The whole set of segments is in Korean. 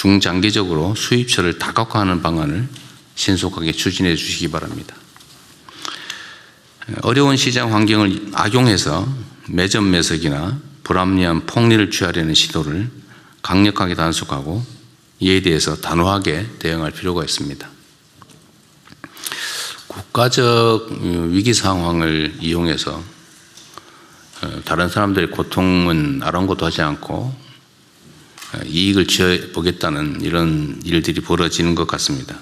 중장기적으로 수입처를 다각화하는 방안을 신속하게 추진해 주시기 바랍니다. 어려운 시장 환경을 악용해서 매점 매석이나 불합리한 폭리를 취하려는 시도를 강력하게 단속하고 이에 대해서 단호하게 대응할 필요가 있습니다. 국가적 위기 상황을 이용해서 다른 사람들의 고통은 아랑곳도 하지 않고 이익을 취해보겠다는 이런 일들이 벌어지는 것 같습니다.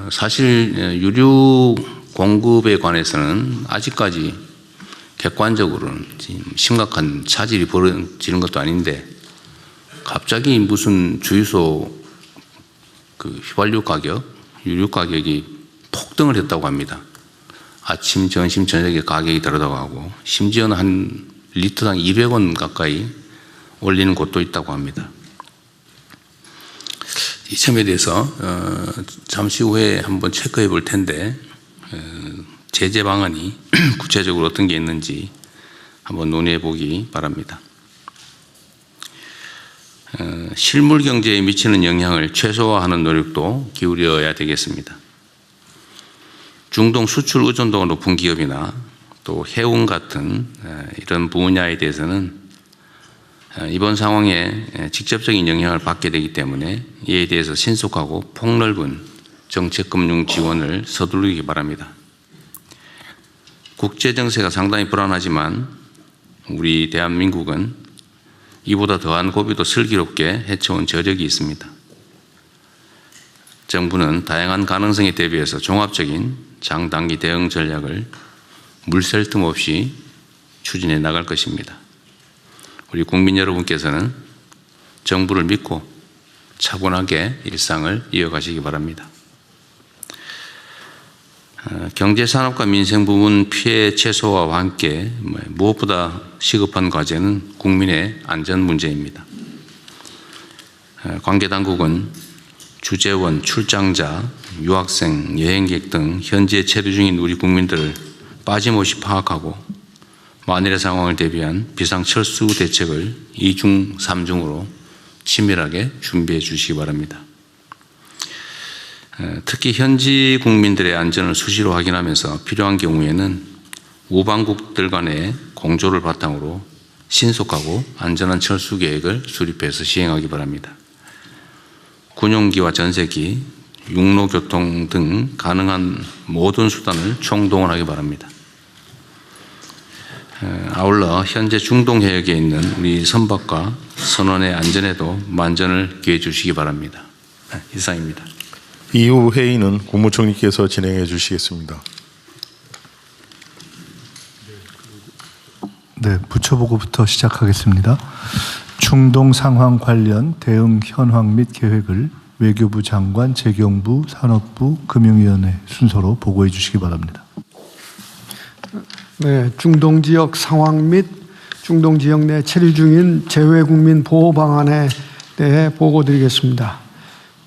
사실 유류 공급에 관해서는 아직까지 객관적으로는 심각한 차질이 벌어지는 것도 아닌데 갑자기 무슨 주유소 그 휘발유 가격, 유류 가격이 폭등을 했다고 합니다. 아침, 점심, 저녁에 가격이 다르다고 하고 심지어는 한 리터당 200원 가까이 올리는 곳도 있다고 합니다. 이 점에 대해서 잠시 후에 한번 체크해 볼 텐데 제재 방안이 구체적으로 어떤 게 있는지 한번 논의해 보기 바랍니다. 실물 경제에 미치는 영향을 최소화하는 노력도 기울여야 되겠습니다. 중동 수출 의존도가 높은 기업이나 또 해운 같은 이런 분야에 대해서는 이번 상황에 직접적인 영향을 받게 되기 때문에 이에 대해서 신속하고 폭넓은 정책금융 지원을 서두르기 바랍니다. 국제 정세가 상당히 불안하지만 우리 대한민국은 이보다 더한 고비도 슬기롭게 헤쳐온 저력이 있습니다. 정부는 다양한 가능성에 대비해서 종합적인 장단기 대응 전략을 물샐 틈 없이 추진해 나갈 것입니다. 우리 국민 여러분께서는 정부를 믿고 차분하게 일상을 이어가시기 바랍니다. 경제산업과 민생 부문 피해 최소화와 함께 무엇보다 시급한 과제는 국민의 안전 문제입니다. 관계당국은 주재원, 출장자, 유학생, 여행객 등 현지에 체류 중인 우리 국민들을 빠짐없이 파악하고 만일의 상황을 대비한 비상철수 대책을 2중, 3중으로 치밀하게 준비해 주시기 바랍니다. 특히 현지 국민들의 안전을 수시로 확인하면서 필요한 경우에는 우방국들 간의 공조를 바탕으로 신속하고 안전한 철수 계획을 수립해서 시행하기 바랍니다. 군용기와 전세기, 육로교통 등 가능한 모든 수단을 총동원하기 바랍니다. 아울러 현재 중동 해역에 있는 우리 선박과 선원의 안전에도 만전을 기해 주시기 바랍니다. 이상입니다. 이후 회의는 국무총리께서 진행해 주시겠습니다. 네, 부처보고부터 시작하겠습니다. 중동 상황 관련 대응 현황 및 계획을 외교부 장관, 재경부, 산업부, 금융위원회 순서로 보고해 주시기 바랍니다. 네, 중동 지역 상황 및 중동 지역 내 체류 중인 재외국민 보호 방안에 대해 보고드리겠습니다.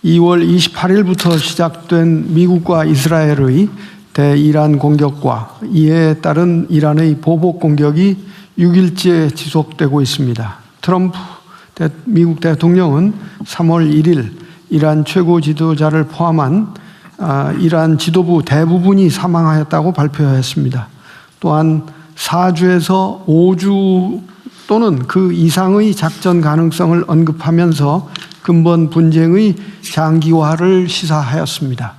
2월 28일부터 시작된 미국과 이스라엘의 대이란 공격과 이에 따른 이란의 보복 공격이 6일째 지속되고 있습니다. 트럼프 미국 대통령은 3월 1일 이란 최고 지도자를 포함한 이란 지도부 대부분이 사망하였다고 발표했습니다. 또한 4주에서 5주 또는 그 이상의 작전 가능성을 언급하면서 근본 분쟁의 장기화를 시사하였습니다.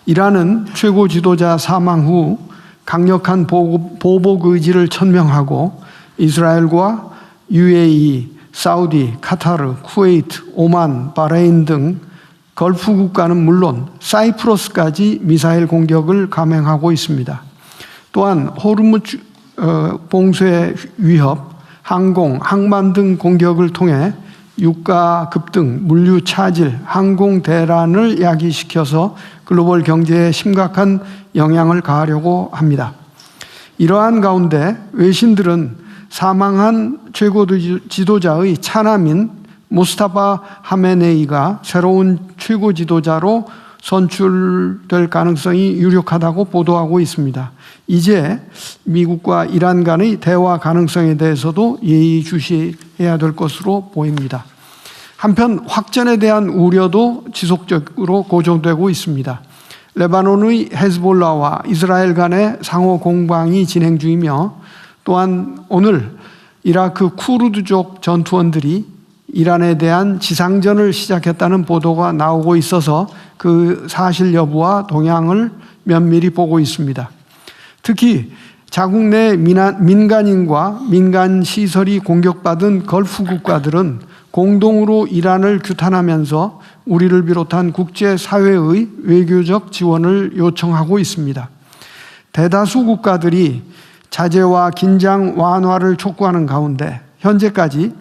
이란은 최고 지도자 사망 후 강력한 보복 의지를 천명하고 이스라엘과 UAE, 사우디, 카타르, 쿠웨이트, 오만, 바레인 등 걸프 국가는 물론 사이프러스까지 미사일 공격을 감행하고 있습니다. 또한 호르무즈 봉쇄 위협, 항공, 항만 등 공격을 통해 유가 급등, 물류 차질, 항공 대란을 야기시켜서 글로벌 경제에 심각한 영향을 가하려고 합니다. 이러한 가운데 외신들은 사망한 최고 지도자의 차남인 무스타파 하메네이가 새로운 최고 지도자로 선출될 가능성이 유력하다고 보도하고 있습니다. 이제 미국과 이란 간의 대화 가능성에 대해서도 예의주시해야 될 것으로 보입니다. 한편 확전에 대한 우려도 지속적으로 고조되고 있습니다. 레바논의 헤즈볼라와 이스라엘 간의 상호 공방이 진행 중이며 또한 오늘 이라크 쿠르드족 전투원들이 이란에 대한 지상전을 시작했다는 보도가 나오고 있어서 그 사실 여부와 동향을 면밀히 보고 있습니다. 특히 자국 내 민간인과 민간 시설이 공격받은 걸프 국가들은 공동으로 이란을 규탄하면서 우리를 비롯한 국제사회의 외교적 지원을 요청하고 있습니다. 대다수 국가들이 자제와 긴장 완화를 촉구하는 가운데 현재까지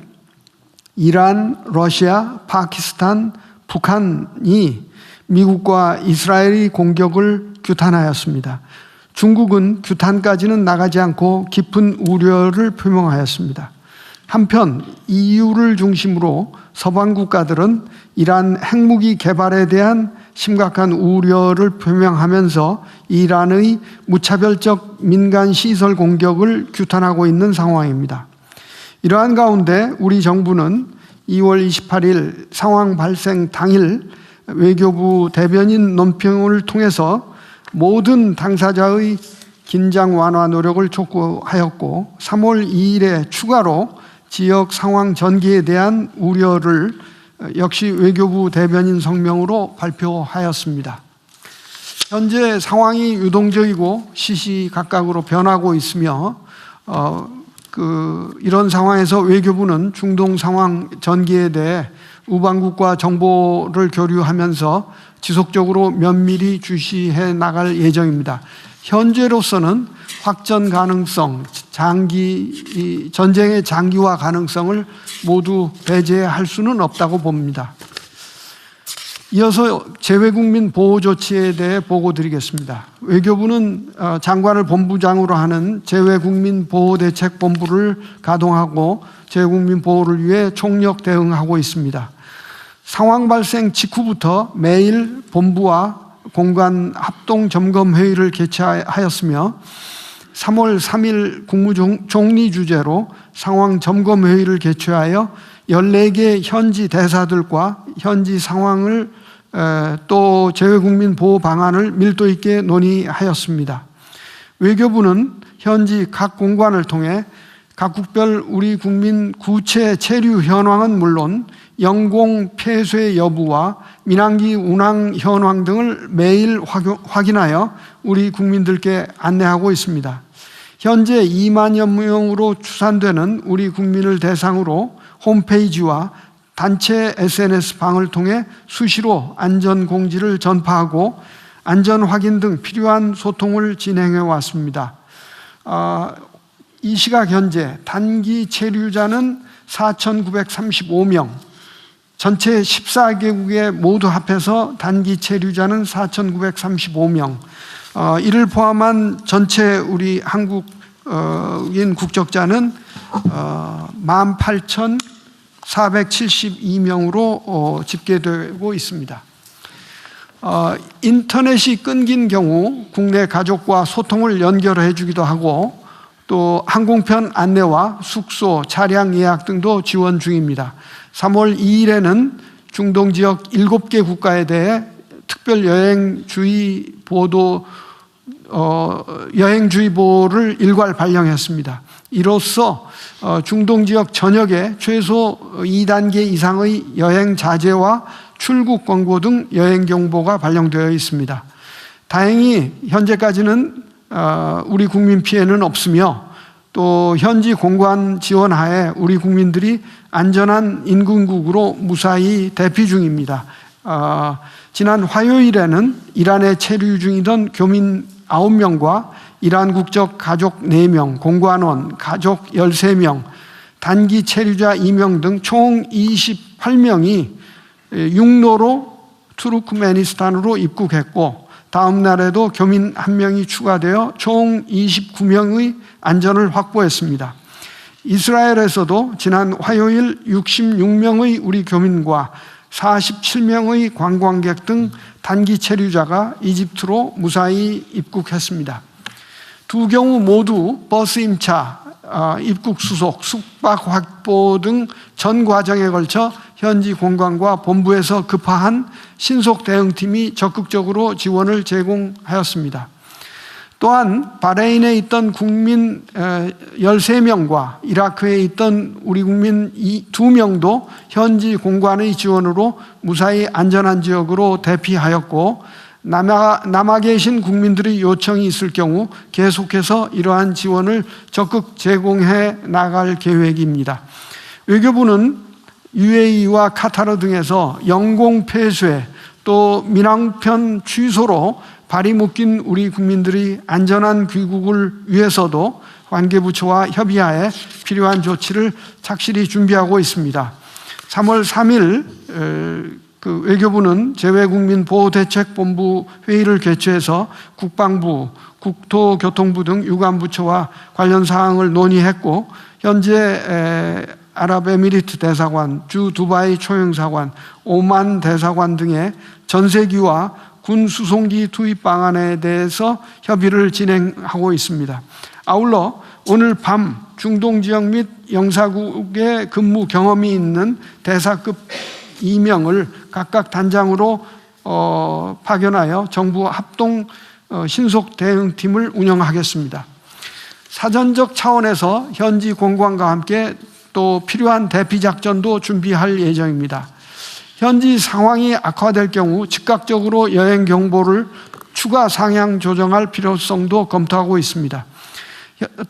이란, 러시아, 파키스탄, 북한이 미국과 이스라엘의 공격을 규탄하였습니다. 중국은 규탄까지는 나가지 않고 깊은 우려를 표명하였습니다. 한편 EU를 중심으로 서방 국가들은 이란 핵무기 개발에 대한 심각한 우려를 표명하면서 이란의 무차별적 민간 시설 공격을 규탄하고 있는 상황입니다. 이러한 가운데 우리 정부는 2월 28일 상황 발생 당일 외교부 대변인 논평을 통해서 모든 당사자의 긴장 완화 노력을 촉구하였고 3월 2일에 추가로 지역 상황 전개에 대한 우려를 역시 외교부 대변인 성명으로 발표하였습니다. 현재 상황이 유동적이고 시시각각으로 변하고 있으며 이런 상황에서 외교부는 중동 상황 전개에 대해 우방국과 정보를 교류하면서 지속적으로 면밀히 주시해 나갈 예정입니다. 현재로서는 확전 가능성, 전쟁의 장기화 가능성을 모두 배제할 수는 없다고 봅니다. 이어서 재외국민 보호 조치에 대해 보고드리겠습니다. 외교부는 장관을 본부장으로 하는 재외국민 보호대책본부를 가동하고 재외국민 보호를 위해 총력 대응하고 있습니다. 상황 발생 직후부터 매일 본부와 공관 합동 점검 회의를 개최하였으며 3월 3일 국무총리 주재로 상황 점검 회의를 개최하여 14개 현지 대사들과 현지 상황을 또 재외국민 보호 방안을 밀도 있게 논의하였습니다. 외교부는 현지 각 공관을 통해 각국별 우리 국민 구체 체류 현황은 물론 영공 폐쇄 여부와 민항기 운항 현황 등을 매일 확인하여 우리 국민들께 안내하고 있습니다. 현재 2만여 명으로 추산되는 우리 국민을 대상으로 홈페이지와 단체 SNS 방을 통해 수시로 안전 공지를 전파하고 안전 확인 등 필요한 소통을 진행해 왔습니다. 이 시각 현재 단기 체류자는 4,935명, 전체 14개국에 모두 합해서 단기 체류자는 4,935명, 이를 포함한 전체 우리 한국인 국적자는 18,472명으로 집계되고 있습니다. 인터넷이 끊긴 경우 국내 가족과 소통을 연결해 주기도 하고 또 항공편 안내와 숙소, 차량 예약 등도 지원 중입니다. 3월 2일에는 중동 지역 7개 국가에 대해 특별 여행주의보를 일괄 발령했습니다. 이로써 중동 지역 전역에 최소 2단계 이상의 여행 자제와 출국 권고 등 여행 경보가 발령되어 있습니다. 다행히 현재까지는 우리 국민 피해는 없으며 또 현지 공관 지원하에 우리 국민들이 안전한 인근국으로 무사히 대피 중입니다. 지난 화요일에는 이란에 체류 중이던 교민 9명과 이란 국적 가족 4명, 공관원, 가족 13명, 단기 체류자 2명 등 총 28명이 육로로 투르크메니스탄으로 입국했고 다음 날에도 교민 1명이 추가되어 총 29명의 안전을 확보했습니다. 이스라엘에서도 지난 화요일 66명의 우리 교민과 47명의 관광객 등 단기 체류자가 이집트로 무사히 입국했습니다. 두 경우 모두 버스 임차, 입국 수속, 숙박 확보 등 전 과정에 걸쳐 현지 공관과 본부에서 급파한 신속 대응팀이 적극적으로 지원을 제공하였습니다. 또한 바레인에 있던 국민 13명과 이라크에 있던 우리 국민 2명도 현지 공관의 지원으로 무사히 안전한 지역으로 대피하였고, 남아 계신 국민들의 요청이 있을 경우 계속해서 이러한 지원을 적극 제공해 나갈 계획입니다. 외교부는 UAE와 카타르 등에서 영공 폐쇄 또 민항편 취소로 발이 묶인 우리 국민들의 안전한 귀국을 위해서도 관계부처와 협의하에 필요한 조치를 착실히 준비하고 있습니다. 3월 3일 외교부는 재외국민보호대책본부 회의를 개최해서 국방부, 국토교통부 등 유관부처와 관련 사항을 논의했고, 현재 아랍에미리트 대사관, 주 두바이 초영사관, 오만 대사관 등의 전세기와 군 수송기 투입 방안에 대해서 협의를 진행하고 있습니다. 아울러 오늘 밤 중동 지역 및 영사국에 근무 경험이 있는 대사급 2명을 각각 단장으로 파견하여 정부 합동 신속 대응팀을 운영하겠습니다. 사전적 차원에서 현지 공관과 함께 또 필요한 대피 작전도 준비할 예정입니다. 현지 상황이 악화될 경우 즉각적으로 여행 경보를 추가 상향 조정할 필요성도 검토하고 있습니다.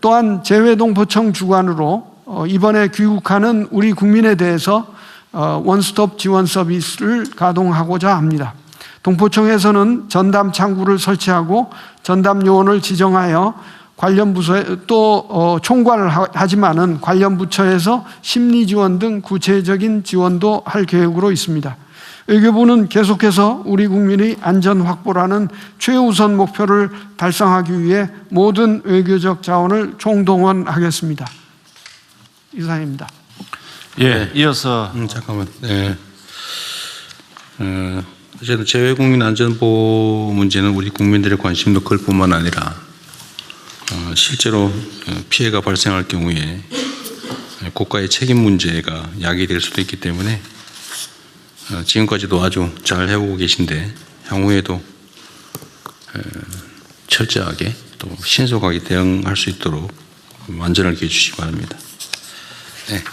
또한 재외동포청 주관으로 이번에 귀국하는 우리 국민에 대해서 원스톱 지원 서비스를 가동하고자 합니다. 동포청에서는 전담 창구를 설치하고 전담 요원을 지정하여 관련 부서에 또 총괄을 하지만은 관련 부처에서 심리 지원 등 구체적인 지원도 할 계획으로 있습니다. 외교부는 계속해서 우리 국민의 안전 확보라는 최우선 목표를 달성하기 위해 모든 외교적 자원을 총동원하겠습니다. 이상입니다. 예, 이어서 잠깐만. 네. 어쨌든 재외국민 안전보호 문제는 우리 국민들의 관심도 클 뿐만 아니라 실제로 피해가 발생할 경우에 국가의 책임 문제가 야기될 수도 있기 때문에 지금까지도 아주 잘 해오고 계신데 향후에도 철저하게 또 신속하게 대응할 수 있도록 만전을 기해 주시기 바랍니다. 네.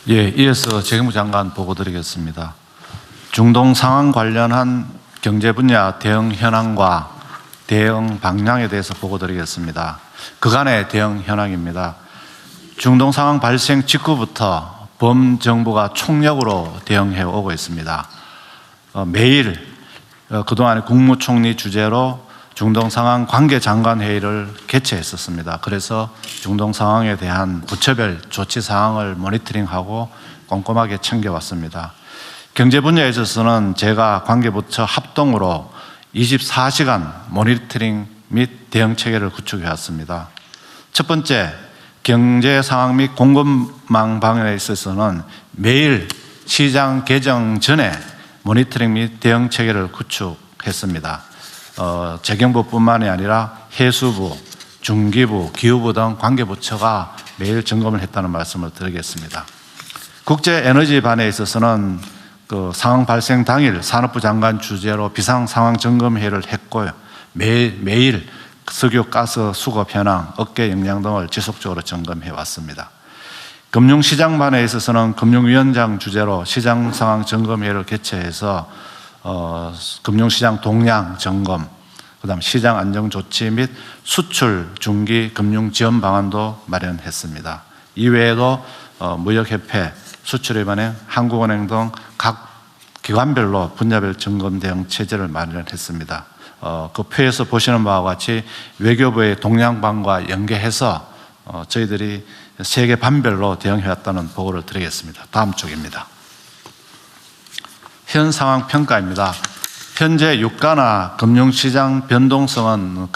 예, 이어서 재경부 장관 보고 드리겠습니다. 중동 상황 관련한 경제 분야 대응 현황과 대응 방향에 대해서 보고 드리겠습니다. 그간의 대응 현황입니다. 중동 상황 발생 직후부터 범정부가 총력으로 대응해 오고 있습니다. 매일 그동안 국무총리 주재로 중동 상황 관계장관 회의를 개최했었습니다. 그래서 중동 상황에 대한 부처별 조치 사항을 모니터링하고 꼼꼼하게 챙겨왔습니다. 경제 분야에 있어서는 제가 관계부처 합동으로 24시간 모니터링 및 대응 체계를 구축해 왔습니다. 첫 번째, 경제 상황 및 공급망 방향에 있어서는 매일 시장 개정 전에 모니터링 및 대응 체계를 구축했습니다. 재경부뿐만이 아니라 해수부, 중기부, 기후부 등 관계부처가 매일 점검을 했다는 말씀을 드리겠습니다. 국제에너지반에 있어서는 그 상황 발생 당일 산업부 장관 주재로 비상상황점검회의를 했고요. 매일 석유, 가스, 수급 현황, 업계 역량 등을 지속적으로 점검해 왔습니다. 금융시장반에 있어서는 금융위원장 주재로 시장상황 점검회의를 개최해서 금융시장 동향 점검, 그다음 시장 안정 조치 및 수출 중기 금융 지원 방안도 마련했습니다. 이외에도 무역협회, 수출입은행, 한국은행 등 각 기관별로 분야별 점검 대응 체제를 마련했습니다. 그 표에서 보시는 바와 같이 외교부의 동향반과 연계해서 저희들이 세계 반별로 대응해왔다는 보고를 드리겠습니다. 다음 쪽입니다. 현 상황 평가입니다. 현재 유가나 금융시장 변동성은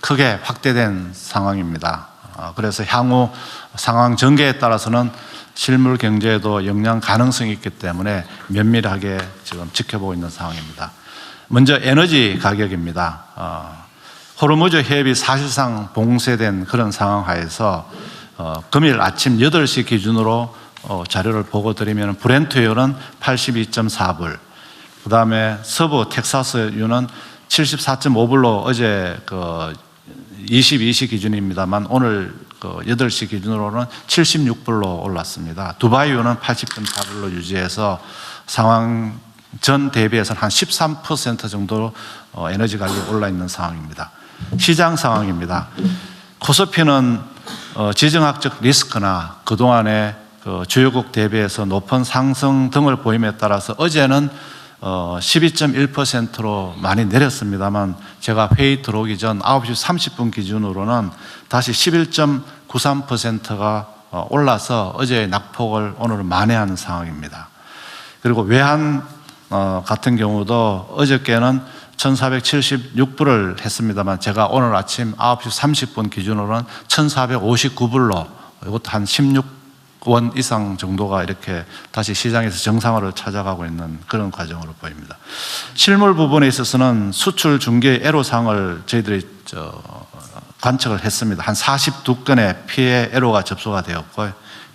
크게 확대된 상황입니다. 그래서 향후 상황 전개에 따라서는 실물 경제에도 영향 가능성이 있기 때문에 면밀하게 지금 지켜보고 있는 상황입니다. 먼저 에너지 가격입니다. 호르무즈 해협이 사실상 봉쇄된 그런 상황 하에서 금일 아침 8시 기준으로 자료를 보고 드리면 브렌트유는 82.4불, 그 다음에 서부 텍사스유는 74.5불로 어제 22시 기준입니다만 오늘 8시 기준으로는 76불로 올랐습니다. 두바이유는 80.4불로 유지해서 상황 전 대비해서는 한 13% 정도 에너지 가격이 올라 있는 상황입니다. 시장 상황입니다. 코스피는 지정학적 리스크나 그동안의 주요국 대비해서 높은 상승 등을 보임에 따라서 어제는 12.1%로 많이 내렸습니다만 제가 회의 들어오기 전 9시 30분 기준으로는 다시 11.93%가 올라서 어제의 낙폭을 오늘은 만회하는 상황입니다. 그리고 외환 같은 경우도 어저께는 1476불을 했습니다만 제가 오늘 아침 9시 30분 기준으로는 1459불로 이것도 한 16원 이상 정도가 이렇게 다시 시장에서 정상화를 찾아가고 있는 그런 과정으로 보입니다. 실물 부분에 있어서는 수출 중개 애로사항을 저희들이 관측을 했습니다. 한 42건의 피해 애로가 접수가 되었고요.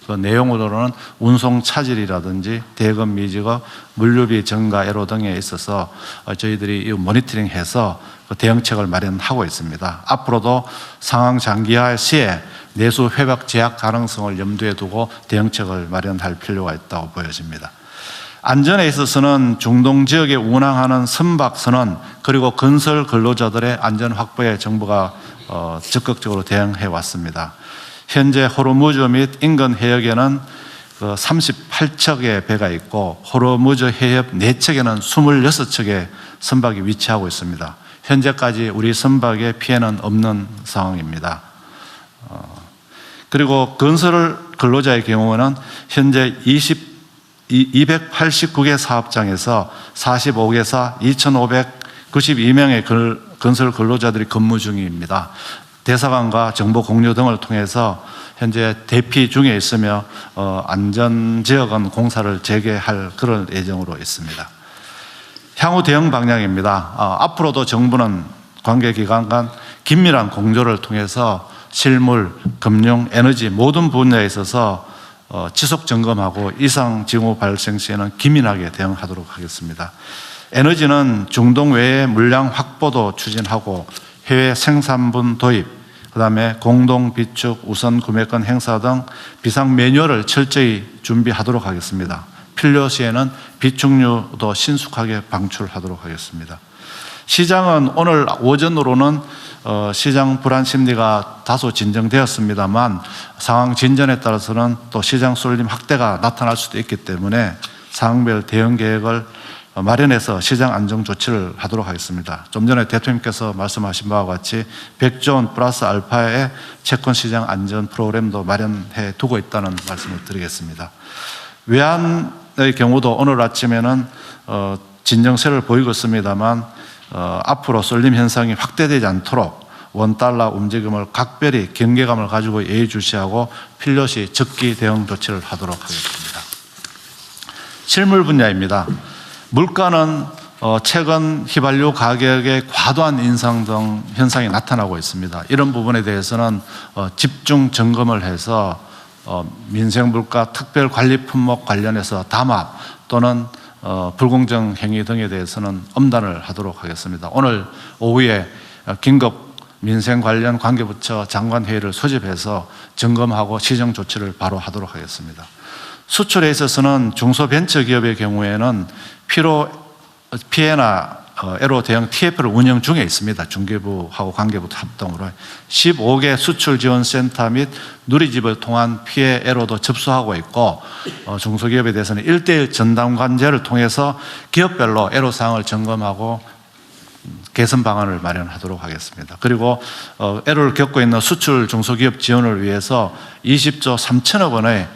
그 내용으로는 운송 차질이라든지 대금 미지급, 물류비 증가 애로 등에 있어서 저희들이 이 모니터링해서 대응책을 마련하고 있습니다. 앞으로도 상황 장기화 시에 내수 회복 제약 가능성을 염두에 두고 대응책을 마련할 필요가 있다고 보여집니다. 안전에 있어서는 중동 지역에 운항하는 선박선원 그리고 건설 근로자들의 안전 확보에 정부가 적극적으로 대응해 왔습니다. 현재 호르무즈 및 인근 해역에는 38척의 배가 있고 호르무즈 해협 4척에는 26척의 선박이 위치하고 있습니다. 현재까지 우리 선박에 피해는 없는 상황입니다. 그리고 건설 근로자의 경우는 현재 289개 사업장에서 45개사 2,592명의 건설 근로자들이 근무 중입니다. 대사관과 정보 공유 등을 통해서 현재 대피 중에 있으며 안전지역은 공사를 재개할 그런 예정으로 있습니다. 향후 대응 방향입니다. 앞으로도 정부는 관계기관 간 긴밀한 공조를 통해서 실물, 금융, 에너지 모든 분야에 있어서 지속 점검하고 이상 징후 발생 시에는 기민하게 대응하도록 하겠습니다. 에너지는 중동 외의 물량 확보도 추진하고 해외 생산분 도입, 그 다음에 공동 비축 우선 구매권 행사 등 비상 매뉴얼을 철저히 준비하도록 하겠습니다. 필요시에는 비축류도 신속하게 방출하도록 하겠습니다. 시장은 오늘 오전으로는 시장 불안 심리가 다소 진정되었습니다만 상황 진전에 따라서는 또 시장 쏠림 확대가 나타날 수도 있기 때문에 상황별 대응 계획을 마련해서 시장 안정 조치를 하도록 하겠습니다. 좀 전에 대통령께서 말씀하신 바와 같이 100조 원 플러스 알파의 채권 시장 안전 프로그램도 마련해 두고 있다는 말씀을 드리겠습니다. 외환의 경우도 오늘 아침에는 진정세를 보이고 있습니다만 앞으로 쏠림 현상이 확대되지 않도록 원달러 움직임을 각별히 경계감을 가지고 예의주시하고 필요시 적기 대응 조치를 하도록 하겠습니다. 실물 분야입니다. 물가는 최근 휘발유 가격의 과도한 인상 등 현상이 나타나고 있습니다. 이런 부분에 대해서는 집중 점검을 해서 민생 물가 특별 관리 품목 관련해서 담합 또는 불공정 행위 등에 대해서는 엄단을 하도록 하겠습니다. 오늘 오후에 긴급 민생 관련 관계부처 장관회의를 소집해서 점검하고 시정 조치를 바로 하도록 하겠습니다. 수출에 있어서는 중소벤처기업의 경우에는 피해나 애로 대응 TF를 운영 중에 있습니다. 중개부하고 관계부 합동으로 15개 수출지원센터 및 누리집을 통한 피해 애로도 접수하고 있고 중소기업에 대해서는 1:1 전담관제를 통해서 기업별로 애로사항을 점검하고 개선 방안을 마련하도록 하겠습니다. 그리고 애로를 겪고 있는 수출 중소기업 지원을 위해서 20조 3천억 원의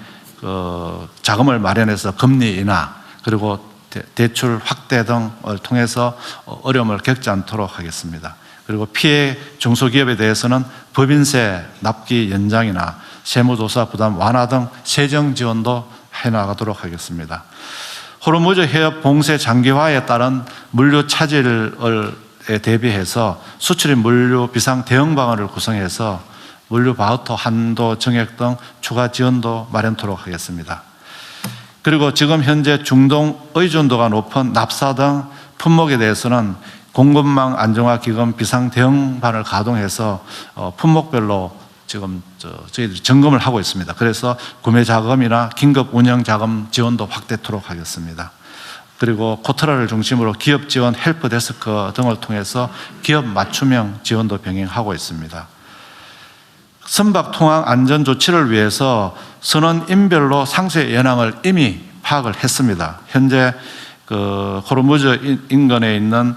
자금을 마련해서 금리 인하 그리고 대출 확대 등을 통해서 어려움을 겪지 않도록 하겠습니다. 그리고 피해 중소기업에 대해서는 법인세 납기 연장이나 세무조사 부담 완화 등 세정 지원도 해나가도록 하겠습니다. 호르무즈 해협 봉쇄 장기화에 따른 물류 차질에 대비해서 수출입 물류 비상 대응 방안을 구성해서 물류 바우처 한도 정액 등 추가 지원도 마련토록 하겠습니다. 그리고 지금 현재 중동 의존도가 높은 납사 등 품목에 대해서는 공급망 안정화 기금 비상 대응반을 가동해서 품목별로 지금 저희들이 점검을 하고 있습니다. 그래서 구매 자금이나 긴급 운영 자금 지원도 확대토록 하겠습니다. 그리고 코트라를 중심으로 기업 지원 헬프 데스크 등을 통해서 기업 맞춤형 지원도 병행하고 있습니다. 선박 통항 안전 조치를 위해서 선원인별로 상세 연항을 이미 파악을 했습니다. 현재 호르무즈 인근에 있는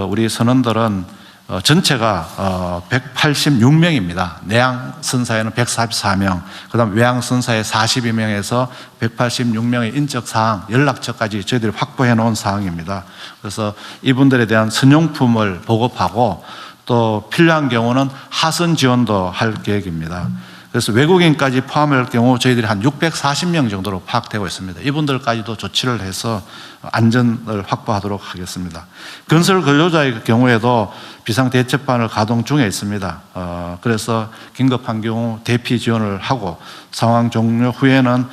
우리 선원들은 전체가 186명입니다. 내양 선사에는 144명, 그다음 외양 선사에 42명에서 186명의 인적 사항, 연락처까지 저희들이 확보해 놓은 사항입니다. 그래서 이분들에 대한 선용품을 보급하고 또 필요한 경우는 하선 지원도 할 계획입니다. 그래서 외국인까지 포함할 경우 저희들이 한 640명 정도로 파악되고 있습니다. 이분들까지도 조치를 해서 안전을 확보하도록 하겠습니다. 건설 근로자의 경우에도 비상대책반을 가동 중에 있습니다. 그래서 긴급한 경우 대피 지원을 하고 상황 종료 후에는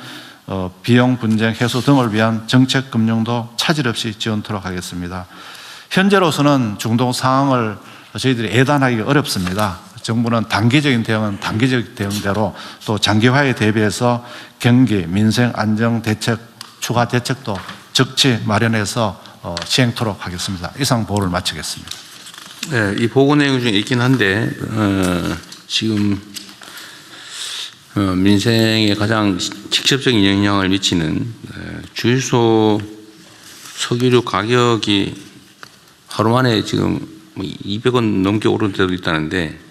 비용 분쟁 해소 등을 위한 정책 금융도 차질 없이 지원토록 하겠습니다. 현재로서는 중동 상황을 저희들이 예단하기 어렵습니다. 정부는 단기적인 대응은 단기적 대응대로 또 장기화에 대비해서 경기, 민생 안정 대책, 추가 대책도 적치 마련해서 시행토록 하겠습니다. 이상 보고를 마치겠습니다. 네, 이 보고 내용 중에 있긴 한데 지금 민생에 가장 직접적인 영향을 미치는 주유소 석유류 가격이 하루 만에 지금 200원 넘게 오른 데도 있다는데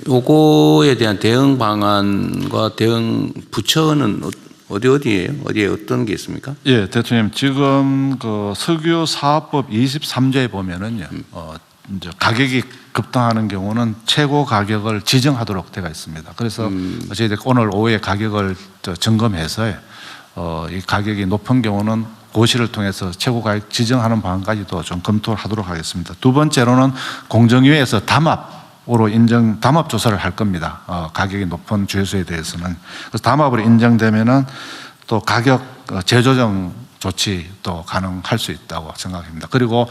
요거에 대한 대응 방안과 대응 부처는 어디예요? 어디에 어떤 게 있습니까? 예, 대통령 지금 석유 사업법 23조에 보면은요, 이제 가격이 급등하는 경우는 최고 가격을 지정하도록 되어 있습니다. 그래서 저희들 오늘 오후에 가격을 점검해서 이 가격이 높은 경우는 고시를 통해서 최고 가격 지정하는 방안까지도 좀 검토를 하도록 하겠습니다. 두 번째로는 공정위에서 담합으로 담합 조사를 할 겁니다. 가격이 높은 주유소에 대해서는. 그래서 담합으로 인정되면은 또 가격 재조정 조치도 가능할 수 있다고 생각합니다. 그리고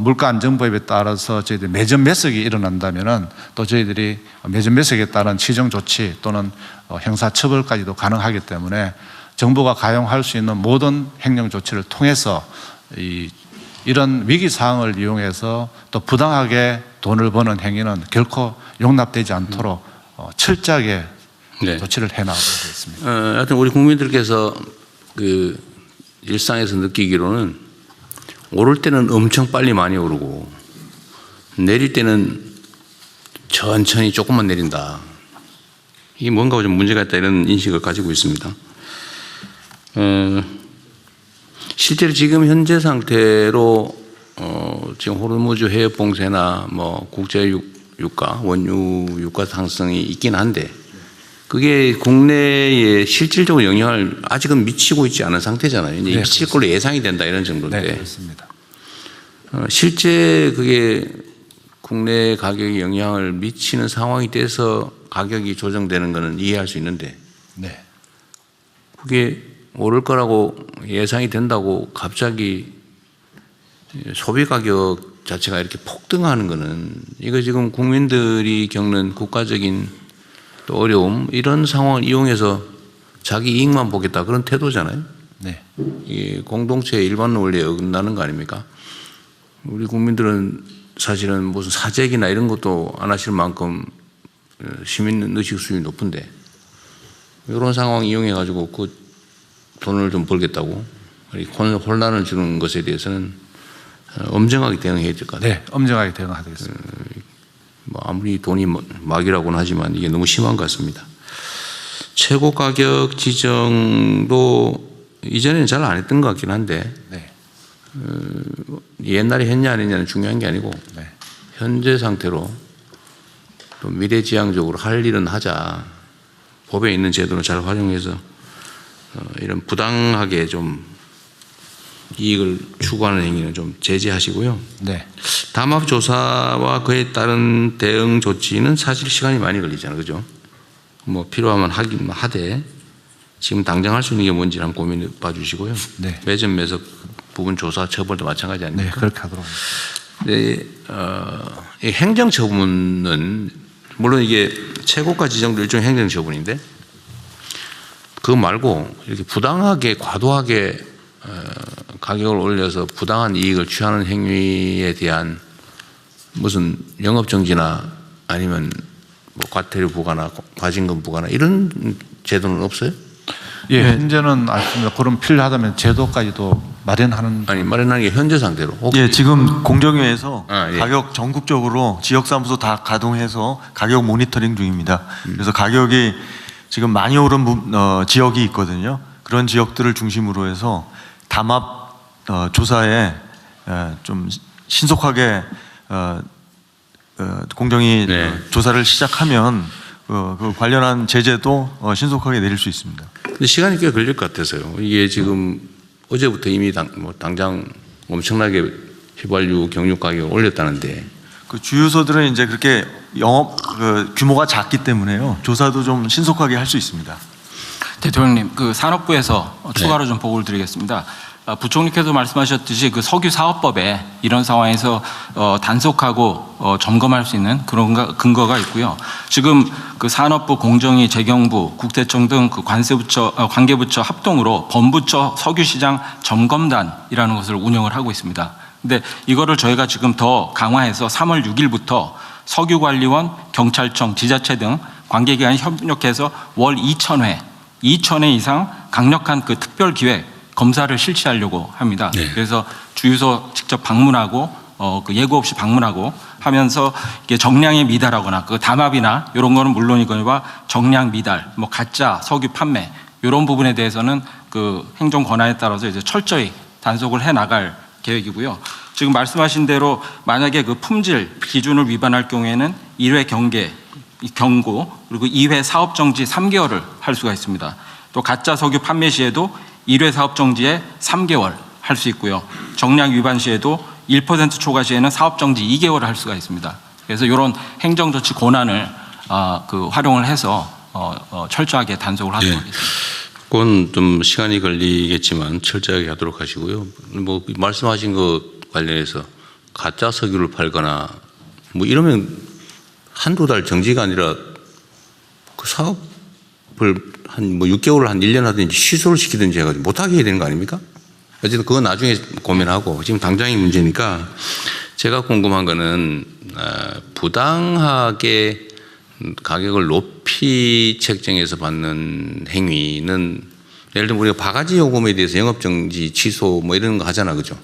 물가안정법에 따라서 저희들 매점 매석이 일어난다면은 또 저희들이 매점 매석에 따른 시정 조치 또는 형사처벌까지도 가능하기 때문에 정부가 가용할 수 있는 모든 행정 조치를 통해서 이런 위기 상황을 이용해서 또 부당하게 돈을 버는 행위는 결코 용납되지 않도록 철저하게 네. 조치를 해나가도록 하겠습니다. 하여튼 우리 국민들께서 그 일상에서 느끼기로는 오를 때는 엄청 빨리 많이 오르고 내릴 때는 천천히 조금만 내린다. 이게 뭔가 좀 문제가 있다 이런 인식을 가지고 있습니다. 실제로 지금 현재 상태로 지금 호르무즈 해협 봉쇄나 뭐 국제 유가, 원유 유가 상승이 있긴 한데 그게 국내에 실질적으로 영향을 아직은 미치고 있지 않은 상태잖아요. 이제 네, 미칠 걸로 예상이 된다 이런 정도인데. 네, 그렇습니다. 실제 그게 국내 가격에 영향을 미치는 상황이 돼서 가격이 조정되는 것은 이해할 수 있는데 네. 그게 오를 거라고 예상이 된다고 갑자기 소비 가격 자체가 이렇게 폭등하는 것은 이거 지금 국민들이 겪는 국가적인 또 어려움 이런 상황을 이용해서 자기 이익만 보겠다 그런 태도잖아요. 네. 이 공동체의 일반 원리에 어긋나는 거 아닙니까? 우리 국민들은 사실은 무슨 사재기나 이런 것도 안 하실 만큼 시민 의식 수준이 높은데 이런 상황 이용해 가지고 그 돈을 좀 벌겠다고 혼란을 주는 것에 대해서는 엄정하게 대응해야 될 것 같아요. 네, 엄정하게 대응하겠습니다. 뭐 아무리 돈이 막이라고는 하지만 이게 너무 심한 것 같습니다. 최고 가격 지정도 이전에는 잘 안 했던 것 같긴 한데 네. 옛날에 했냐 안 했냐는 중요한 게 아니고 네. 현재 상태로 또 미래지향적으로 할 일은 하자. 법에 있는 제도를 잘 활용해서 이런 부당하게 좀 이익을 추구하는 행위는 좀 제재하시고요. 네. 담합 조사와 그에 따른 대응 조치는 사실 시간이 많이 걸리잖아요, 그죠? 뭐 필요하면 하긴 하되 지금 당장 할 수 있는 게 뭔지 한번 고민해 봐 주시고요. 네. 매점 매석 부분 조사 처벌도 마찬가지 아닙니까? 네, 그렇게 하도록 하겠습니다. 네, 이 행정처분은 물론 이게 최고가 지정도 일종의 행정처분인데 그거 말고 이렇게 부당하게 과도하게 가격을 올려서 부당한 이익을 취하는 행위에 대한 무슨 영업정지나 아니면 뭐 과태료 부과나 과징금 부과나 이런 제도는 없어요? 예, 현재는 알겠습니다. 그럼 필요하다면 제도까지도 마련하는 아니 마련하는 게 현재 상태로 혹시 예, 지금 공정위에서 아, 예. 가격 전국적으로 지역사무소 다 가동해서 가격 모니터링 중입니다. 그래서 가격이 지금 많이 오른 지역이 있거든요. 그런 지역들을 중심으로 해서 담합 조사에 좀 신속하게 공정위 네. 조사를 시작하면 그 관련한 제재도 신속하게 내릴 수 있습니다. 근데 시간이 꽤 걸릴 것 같아서요. 이게 지금 어제부터 이미 당장 엄청나게 휘발유 경유 가격을 올렸다는데 그 주유소들은 이제 그렇게 영업 규모가 작기 때문에요. 조사도 좀 신속하게 할 수 있습니다. 대통령님, 그 산업부에서 추가로 좀 보고를 드리겠습니다. 부총리께서 말씀하셨듯이 그 석유 사업법에 이런 상황에서 단속하고 점검할 수 있는 그런 근거가 있고요. 지금 그 산업부, 공정위, 재경부, 국세청 등 그 관계부처 합동으로 범부처 석유시장 점검단이라는 것을 운영을 하고 있습니다. 근데 이거를 저희가 지금 더 강화해서 3월 6일부터 석유관리원, 경찰청, 지자체 등 관계기관이 협력해서 월 2,000회 이상 강력한 그 특별기획 검사를 실시하려고 합니다. 네. 그래서 주유소 직접 방문하고 그 예고 없이 방문하고 하면서 이게 정량에 미달하거나 그 담합이나 이런 거는 물론이거니와 정량 미달, 뭐 가짜 석유 판매 이런 부분에 대해서는 그 행정 권한에 따라서 이제 철저히 단속을 해 나갈 계획이고요. 지금 말씀하신 대로 만약에 그 품질 기준을 위반할 경우에는 1회 경고 그리고 2회 사업 정지 3개월을 할 수가 있습니다. 또 가짜 석유 판매 시에도 1회 사업 정지에 3개월 할 수 있고요. 정량 위반 시에도 1% 초과 시에는 사업 정지 2개월을 할 수가 있습니다. 그래서 이런 행정조치 권한을 그 활용을 해서 철저하게 단속을 하도록 하겠습니다. 그건 좀 시간이 걸리겠지만 철저하게 하도록 하시고요. 뭐 말씀하신 것 관련해서 가짜 석유를 팔거나 뭐 이러면 한두 달 정지가 아니라 그 사업을 한 뭐 6개월 한 1년 하든지 취소를 시키든지 해가지고 못하게 해야 되는 거 아닙니까? 어쨌든 그건 나중에 고민하고 지금 당장의 문제니까 제가 궁금한 거는 부당하게 가격을 높이 책정해서 받는 행위는 예를 들면 우리가 바가지 요금에 대해서 영업정지 취소 뭐 이런 거 하잖아, 그죠?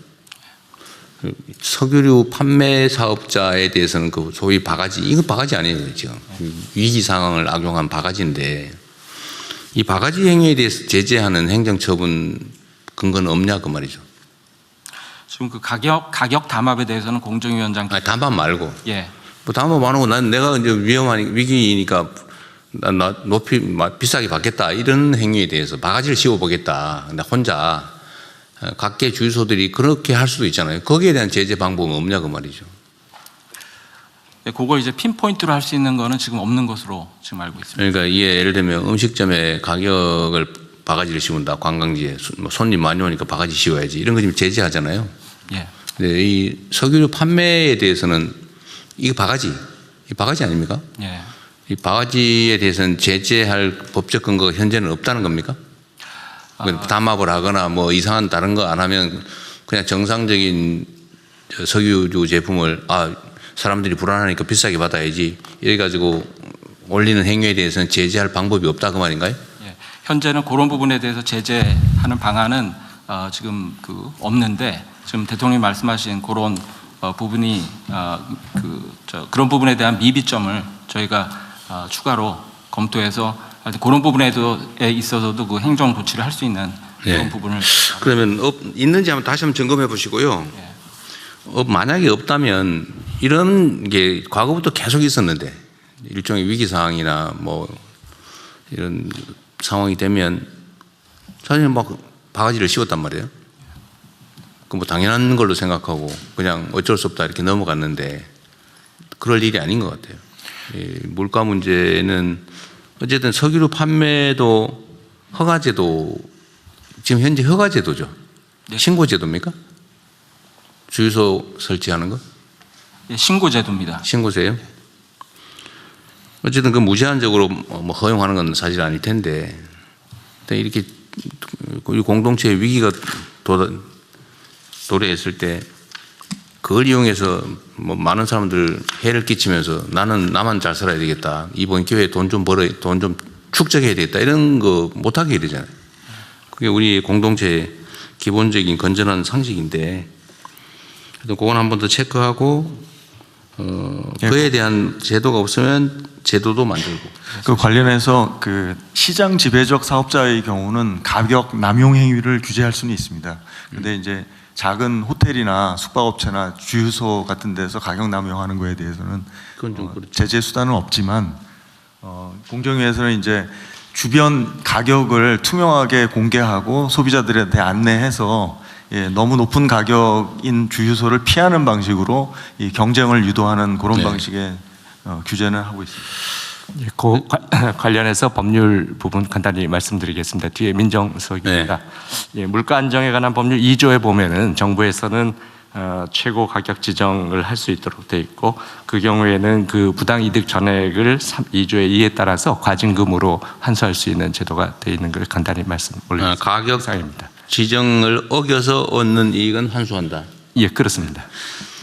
석유류 판매 사업자에 대해서는 그 소위 바가지, 이거 바가지 아니에요, 지금. 위기 상황을 악용한 바가지인데 이 바가지 행위에 대해서 제재하는 행정처분 근거는 없냐 그 말이죠. 지금 그 가격 담합에 대해서는 공정위원장 아니, 담합 말고. 예. 뭐 담합 안 하고 난 내가 이제 위험한 위기니까 나 높이 비싸게 받겠다 이런 행위에 대해서 바가지를 씌워보겠다. 나 혼자 각계 주유소들이 그렇게 할 수도 있잖아요. 거기에 대한 제재 방법은 없냐 그 말이죠. 그걸 이제 핀포인트로 할 수 있는 거는 지금 없는 것으로 지금 알고 있습니다. 그러니까 이게 예를 들면 음식점에 가격을 바가지를 씌운다. 관광지에 손님 많이 오니까 바가지 씌워야지. 이런 거 지금 제재하잖아요. 예. 근데 이 석유류 판매에 대해서는 이게 바가지 아닙니까? 예. 이 바가지에 대해서는 제재할 법적 근거가 현재는 없다는 겁니까? 담합을 하거나 뭐 이상한 다른 거 안 하면 그냥 정상적인 석유류 제품을 사람들이 불안하니까 비싸게 받아야지 이래가지고 올리는 행위에 대해서는 제재할 방법이 없다 그 말인가요? 예. 현재는 그런 부분에 대해서 제재하는 방안은 지금 없는데 지금 대통령이 말씀하신 그런 부분이 그런 부분에 대한 미비점을 저희가 추가로 검토해서 그런 부분에 있어서도 그 행정 조치를 할 수 있는 그런 네. 부분을 그러면 있는지 한번 다시 한번 점검해 보시고요. 만약에 없다면 이런 게 과거부터 계속 있었는데 일종의 위기 상황이나 뭐 이런 상황이 되면 사실 막 바가지를 씌웠단 말이에요. 그 뭐 당연한 걸로 생각하고 그냥 어쩔 수 없다 이렇게 넘어갔는데 그럴 일이 아닌 것 같아요. 이 물가 문제는 어쨌든 석유류 판매도 허가제도 지금 현재 허가제도죠. 네. 신고제도입니까? 주유소 설치하는 거? 예, 신고제도입니다. 신고세요? 어쨌든 그 무제한적으로 뭐 허용하는 건 사실 아닐 텐데 이렇게 우리 공동체 위기가 도래했을 때 그걸 이용해서 뭐 많은 사람들 해를 끼치면서 나만 잘 살아야 되겠다. 이번 기회에 돈 좀 축적해야 되겠다. 이런 거 못하게 해야 되잖아요. 그게 우리 공동체의 기본적인 건전한 상식인데 그건 한 번 더 체크하고 그에 대한 제도가 없으면 제도도 만들고. 그 관련해서 그 시장 지배적 사업자의 경우는 가격 남용 행위를 규제할 수는 있습니다. 근데 이제 작은 호텔이나 숙박업체나 주유소 같은 데서 가격 남용하는 거에 대해서는 그건 좀 그렇죠. 제재 수단은 없지만 공정위에서는 이제 주변 가격을 투명하게 공개하고 소비자들한테 안내해서 너무 높은 가격인 주유소를 피하는 방식으로 이 경쟁을 유도하는 그런 네. 방식의 규제는 하고 있습니다. 예, 그 관련해서 법률 부분 간단히 말씀드리겠습니다. 뒤에 민정수석입니다. 예, 물가 안정에 관한 법률 2조에 보면은 정부에서는 최고 가격 지정을 할 수 있도록 돼 있고 그 경우에는 그 부당 이득 전액을 2조의 2에 따라서 과징금으로 환수할 수 있는 제도가 돼 있는 걸 간단히 말씀 올리겠습니다. 가격 사항입니다. 지정을 어겨서 얻는 이익은 환수한다. 예, 그렇습니다.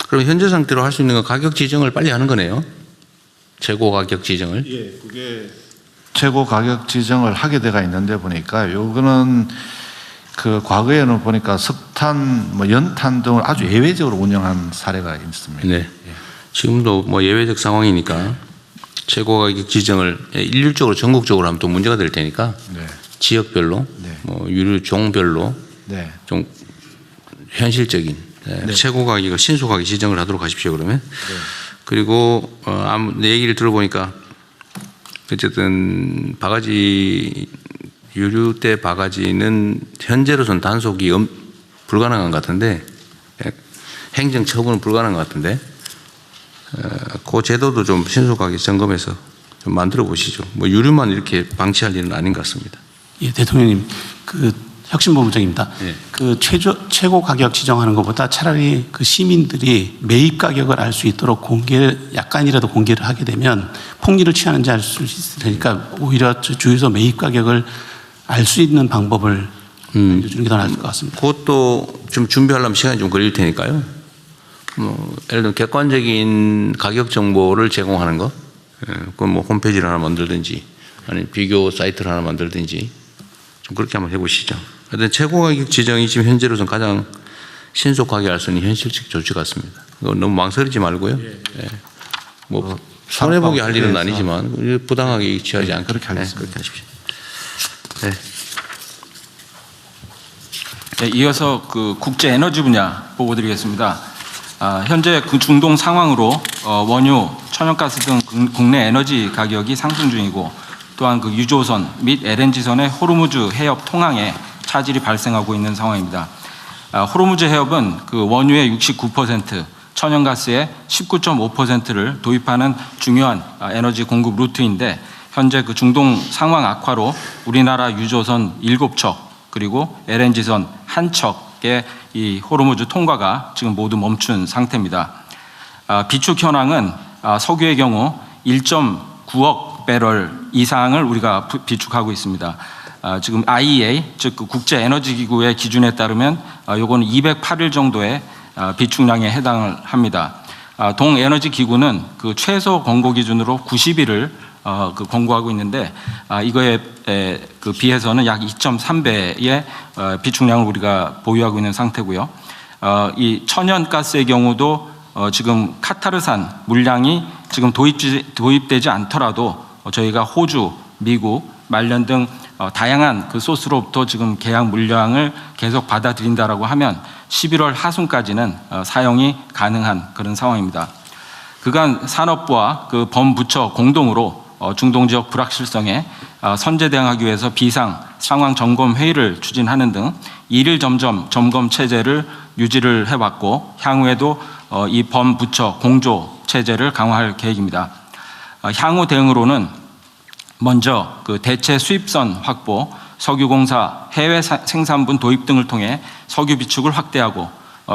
그럼 현재 상태로 할 수 있는 건 가격 지정을 빨리 하는 거네요. 최고 가격 지정을. 예, 그게 최고 가격 지정을 하게 돼가 있는데 보니까 요거는 그 과거에는 보니까 석탄, 뭐 연탄 등을 아주 예외적으로 운영한 사례가 있습니다. 네. 지금도 뭐 예외적 상황이니까 최고 가격 지정을 일률적으로 전국적으로 하면 또 문제가 될 테니까 네. 지역별로 네. 뭐 유류 종별로 네. 좀 현실적인 최고 가격을 신속하게 지정을 하도록 하십시오. 그러면 그리고 내 얘기를 들어보니까 어쨌든 바가지 유류대 바가지는 현재로선 단속이 불가능한 것 같은데 행정 처분은 불가능한 것 같은데 그 제도도 좀 신속하게 점검해서 좀 만들어 보시죠. 뭐 유류만 이렇게 방치할 일은 아닌 것 같습니다. 예, 대통령님, 그 혁신본부장입니다. 예. 그 최고 가격 지정하는 것보다 차라리 그 시민들이 매입 가격을 알 수 있도록 약간이라도 공개를 하게 되면 폭리를 취하는지 알 수 있을 테니까 오히려 주유소 매입 가격을 알 수 있는 방법을 알려주는 게 더 나을 것 같습니다. 그것도 좀 준비하려면 시간이 좀 걸릴 테니까요. 뭐 예를 들면 객관적인 가격 정보를 제공하는 거, 그건 뭐 홈페이지를 하나 만들든지 아니면 비교 사이트를 하나 만들든지 좀 그렇게 한번 해보시죠. 하여튼 최고 가격 지정이 지금 현재로서는 가장 신속하게 할 수 있는 현실적 조치 같습니다. 너무 망설이지 말고요. 예. 뭐 손해보게 할 일은 아니지만 부당하게 취하지 않게 그렇게 하겠습니다. 그렇게 하십시오. 네. 네, 이어서 그 국제 에너지 분야 보고 드리겠습니다. 현재 그 중동 상황으로 원유, 천연가스 등 국내 에너지 가격이 상승 중이고 또한 그 유조선 및 LNG선의 호르무즈 해협 통항에 차질이 발생하고 있는 상황입니다. 호르무즈 해협은 그 원유의 69%, 천연가스의 19.5%를 도입하는 중요한 에너지 공급 루트인데 현재 그 중동 상황 악화로 우리나라 유조선 7척 그리고 LNG선 1척의 이 호르무즈 통과가 지금 모두 멈춘 상태입니다. 비축 현황은 석유의 경우 1.9억 배럴 이상을 우리가 비축하고 있습니다. 지금 IEA 즉 그 국제 에너지 기구의 기준에 따르면 요거는 208일 정도의 비축량에 해당을 합니다. 동 에너지 기구는 그 최소 권고 기준으로 90일을 그 권고하고 있는데 이거에 그 비해서는 약 2.3배의 비축량을 우리가 보유하고 있는 상태고요. 이 천연가스의 경우도 지금 카타르산 물량이 지금 도입되지 않더라도 저희가 호주, 미국, 말년 등 다양한 그 소스로부터 지금 계약 물량을 계속 받아들인다라고 하면 11월 하순까지는 사용이 가능한 그런 상황입니다. 그간 산업부와 그 범부처 공동으로 중동 지역 불확실성에 선제 대응하기 위해서 비상 상황 점검 회의를 추진하는 등 일일 점검 체제를 유지를 해왔고 향후에도 이 범부처 공조 체제를 강화할 계획입니다. 향후 대응으로는 먼저 그 대체 수입선 확보, 석유공사 해외 생산분 도입 등을 통해 석유 비축을 확대하고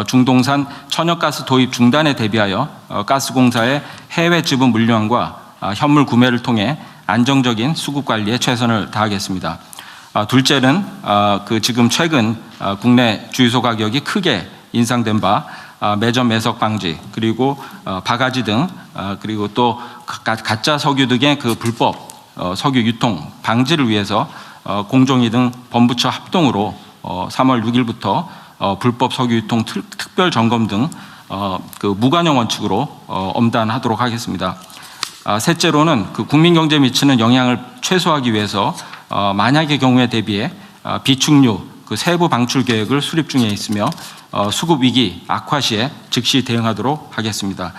중동산 천연가스 도입 중단에 대비하여 가스공사의 해외 지분 물량과 현물 구매를 통해 안정적인 수급 관리에 최선을 다하겠습니다. 둘째는 지금 최근 국내 주유소 가격이 크게 인상된 바 매점 매석 방지, 그리고 바가지 등, 그리고 또 가짜 석유 등의 그 불법 석유 유통 방지를 위해서 공정위 등 범부처 합동으로 3월 6일부터 불법 석유 유통 특별 점검 등 무관용 원칙으로 엄단하도록 하겠습니다. 셋째로는 그 국민 경제에 미치는 영향을 최소화하기 위해서 만약의 경우에 대비해 비축유 그 세부 방출 계획을 수립 중에 있으며 수급 위기 악화 시에 즉시 대응하도록 하겠습니다.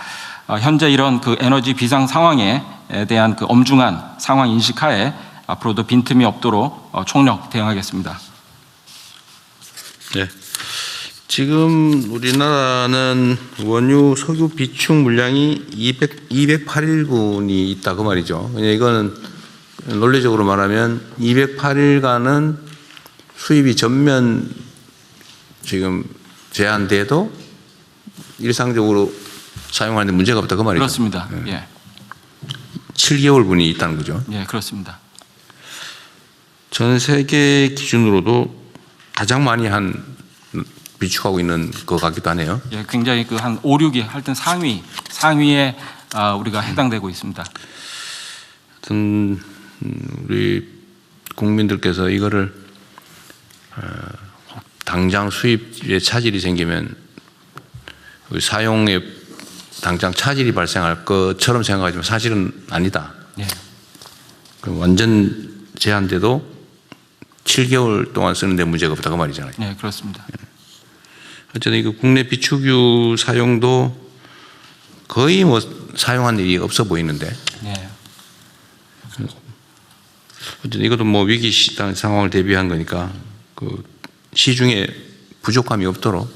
현재 이런 그 에너지 비상 상황에 대한 그 엄중한 상황 인식하에 앞으로도 빈틈이 없도록 총력 대응하겠습니다. 네. 지금 우리나라는 원유 석유 비축 물량이 208일분이 있다 그 말이죠. 이거는 논리적으로 말하면 208일간은 수입이 전면 지금 제한돼도 일상적으로 사용하는데 문제가 없다 그 말이죠. 그렇습니다. 네. 예. 7개월분이 있다는 거죠. 예, 그렇습니다. 전 세계 기준으로도 가장 많이 비축하고 있는 것 같기도 하네요. 예, 굉장히 그 한 5, 6위 하여튼 상위에 우리가 해당되고 있습니다. 하여튼 우리 국민들께서 이거를 당장 수입에 차질이 생기면 사용에 당장 차질이 발생할 것처럼 생각하지만 사실은 아니다. 예. 완전 제한돼도 7개월 동안 쓰는데 문제가 없다 그 말이잖아요. 네, 그렇습니다. 어쨌든 이거 국내 비축유 사용도 거의 뭐 사용한 일이 없어 보이는데. 네. 어쨌든 이것도 뭐 위기 상황을 대비한 거니까 그 시중에 부족함이 없도록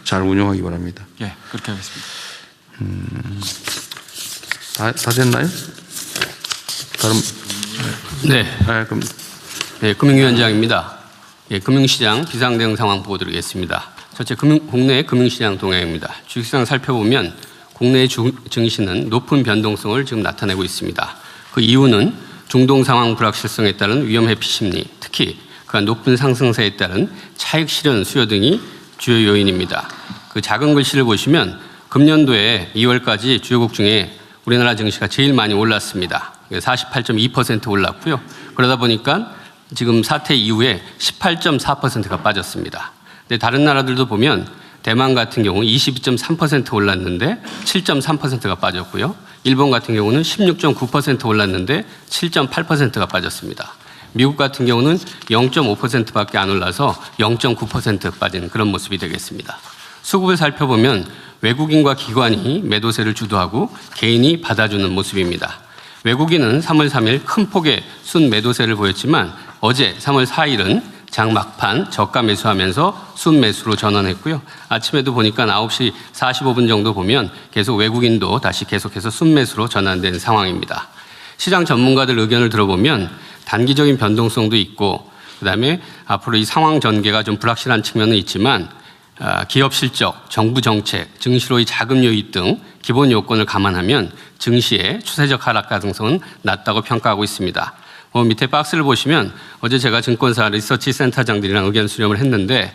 잘 운영하기 바랍니다. 예, 그렇게 하겠습니다. 다 됐나요? 다른 네. 그럼 네, 금융위원장입니다. 예, 금융시장 비상대응 상황 보고 드리겠습니다. 첫째, 국내 금융시장 동향입니다. 주식시장 살펴보면 국내 증시는 높은 변동성을 지금 나타내고 있습니다. 그 이유는 중동 상황 불확실성에 따른 위험 회피 심리, 특히 그 높은 상승세에 따른 차익 실현 수요 등이 주요 요인입니다. 그 작은 글씨를 보시면 금년도에 2월까지 주요국 중에 우리나라 증시가 제일 많이 올랐습니다. 48.2% 올랐고요. 그러다 보니까 지금 사태 이후에 18.4%가 빠졌습니다. 근데 다른 나라들도 보면 대만 같은 경우 22.3% 올랐는데 7.3%가 빠졌고요. 일본 같은 경우는 16.9% 올랐는데 7.8%가 빠졌습니다. 미국 같은 경우는 0.5%밖에 안 올라서 0.9% 빠지는 그런 모습이 되겠습니다. 수급을 살펴보면 외국인과 기관이 매도세를 주도하고 개인이 받아주는 모습입니다. 외국인은 3월 3일 큰 폭의 순 매도세를 보였지만 어제 3월 4일은 장 막판 저가 매수하면서 순 매수로 전환했고요. 아침에도 보니까 9시 45분 정도 보면 계속 외국인도 다시 계속해서 순 매수로 전환된 상황입니다. 시장 전문가들 의견을 들어보면 단기적인 변동성도 있고 그다음에 앞으로 이 상황 전개가 좀 불확실한 측면은 있지만 기업 실적, 정부 정책, 증시로의 자금 유입 등 기본 요건을 감안하면 증시의 추세적 하락 가능성은 낮다고 평가하고 있습니다. 밑에 박스를 보시면 어제 제가 증권사 리서치 센터장들이랑 의견 수렴을 했는데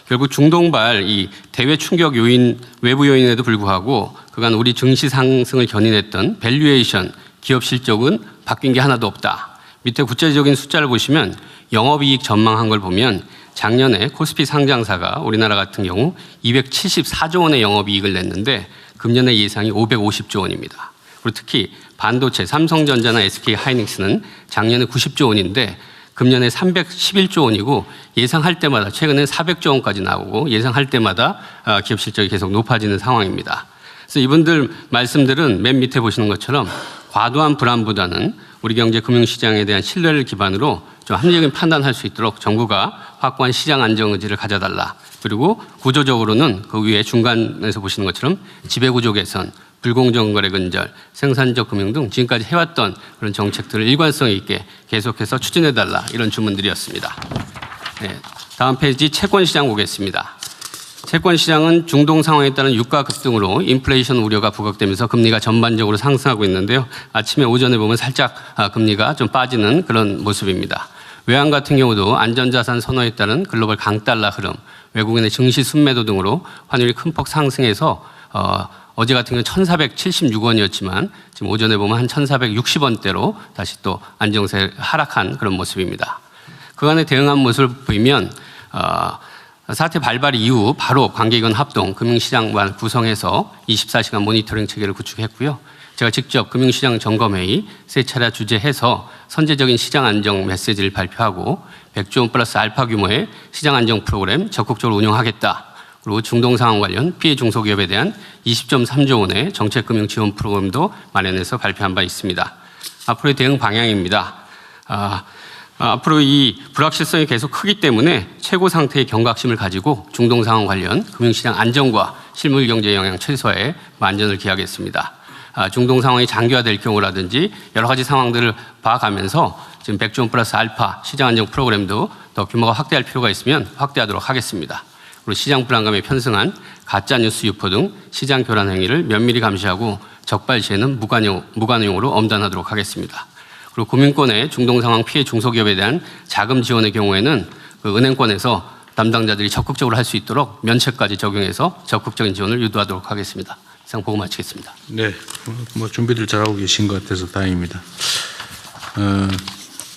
결국 중동발 이 대외 충격 요인, 외부 요인에도 불구하고 그간 우리 증시 상승을 견인했던 밸류에이션, 기업 실적은 바뀐 게 하나도 없다. 밑에 구체적인 숫자를 보시면 영업이익 전망한 걸 보면 작년에 코스피 상장사가 우리나라 같은 경우 274조 원의 영업이익을 냈는데 금년의 예상이 550조 원입니다. 그리고 특히 반도체, 삼성전자나 SK하이닉스는 작년에 90조 원인데 금년에 311조 원이고 예상할 때마다 최근에 400조 원까지 나오고 예상할 때마다 기업 실적이 계속 높아지는 상황입니다. 그래서 이분들 말씀들은 맨 밑에 보시는 것처럼 과도한 불안보다는 우리 경제 금융시장에 대한 신뢰를 기반으로 좀 합리적인 판단할 수 있도록 정부가 확고한 시장 안정 의지를 가져달라. 그리고 구조적으로는 그 위에 중간에서 보시는 것처럼 지배구조 개선, 불공정 거래 근절, 생산적 금융 등 지금까지 해왔던 그런 정책들을 일관성 있게 계속해서 추진해달라 이런 주문들이었습니다. 네, 다음 페이지 채권시장 보겠습니다. 채권시장은 중동 상황에 따른 유가 급등으로 인플레이션 우려가 부각되면서 금리가 전반적으로 상승하고 있는데요. 아침에 오전에 보면 살짝 금리가 좀 빠지는 그런 모습입니다. 외환 같은 경우도 안전자산 선호에 따른 글로벌 강달러 흐름, 외국인의 증시 순매도 등으로 환율이 큰 폭 상승해서 어제 같은 경우는 1,476원이었지만 지금 오전에 보면 한 1,460원대로 다시 또 안정세 하락한 그런 모습입니다. 그간에 대응한 모습을 보이면 사태 발발 이후 바로 관계기관 합동 금융시장관 구성해서 24시간 모니터링 체계를 구축했고요. 제가 직접 금융시장 점검회의 세 차례 주재해서 선제적인 시장 안정 메시지를 발표하고 100조 원 플러스 알파 규모의 시장 안정 프로그램 적극적으로 운영하겠다. 그리고 중동 상황 관련 피해 중소기업에 대한 20.3조 원의 정책금융 지원 프로그램도 마련해서 발표한 바 있습니다. 앞으로의 대응 방향입니다. 앞으로 이 불확실성이 계속 크기 때문에 최고 상태의 경각심을 가지고 중동 상황 관련 금융시장 안정과 실물 경제 영향 최소화에 만전을 기하겠습니다. 중동 상황이 장기화될 경우라든지 여러 가지 상황들을 봐가면서 지금 100조 원 플러스 알파 시장 안정 프로그램도 더 규모가 확대할 필요가 있으면 확대하도록 하겠습니다. 그리고 시장 불안감에 편승한 가짜뉴스 유포 등 시장 교란 행위를 면밀히 감시하고 적발 시에는 무관용으로 엄단하도록 하겠습니다. 그리고 금융권의 중동 상황 피해 중소기업에 대한 자금 지원의 경우에는 그 은행권에서 담당자들이 적극적으로 할 수 있도록 면책까지 적용해서 적극적인 지원을 유도하도록 하겠습니다. 이상 보고 마치겠습니다. 네, 뭐 준비들 잘하고 계신 것 같아서 다행입니다.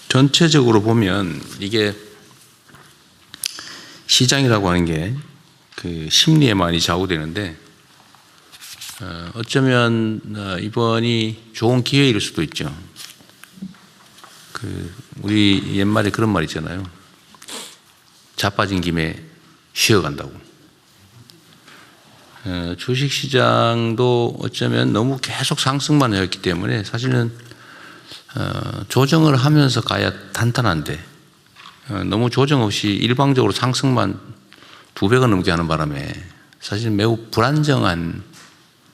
전체적으로 보면 이게 시장이라고 하는 게 그 심리에 많이 좌우되는데 어쩌면 이번이 좋은 기회일 수도 있죠. 우리 옛말에 그런 말 있잖아요. 자빠진 김에 쉬어간다고. 주식시장도 어쩌면 너무 계속 상승만 해왔기 때문에 사실은 조정을 하면서 가야 단단한데 너무 조정 없이 일방적으로 상승만 2배가 넘게 하는 바람에 사실 매우 불안정한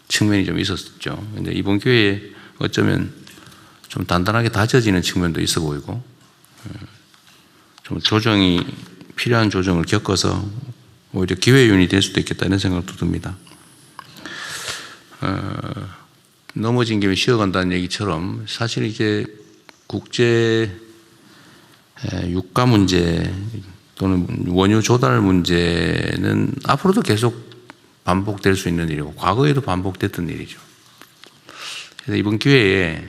측면이 좀 있었죠. 근데 이번 기회에 어쩌면 좀 단단하게 다져지는 측면도 있어 보이고 좀 조정이 필요한 조정을 겪어서 오히려 기회 요인이 될 수도 있겠다 이런 생각도 듭니다. 넘어진 김에 쉬어간다는 얘기처럼 사실 이제 국제 유가 문제 또는 원유 조달 문제는 앞으로도 계속 반복될 수 있는 일이고 과거에도 반복됐던 일이죠. 그래서 이번 기회에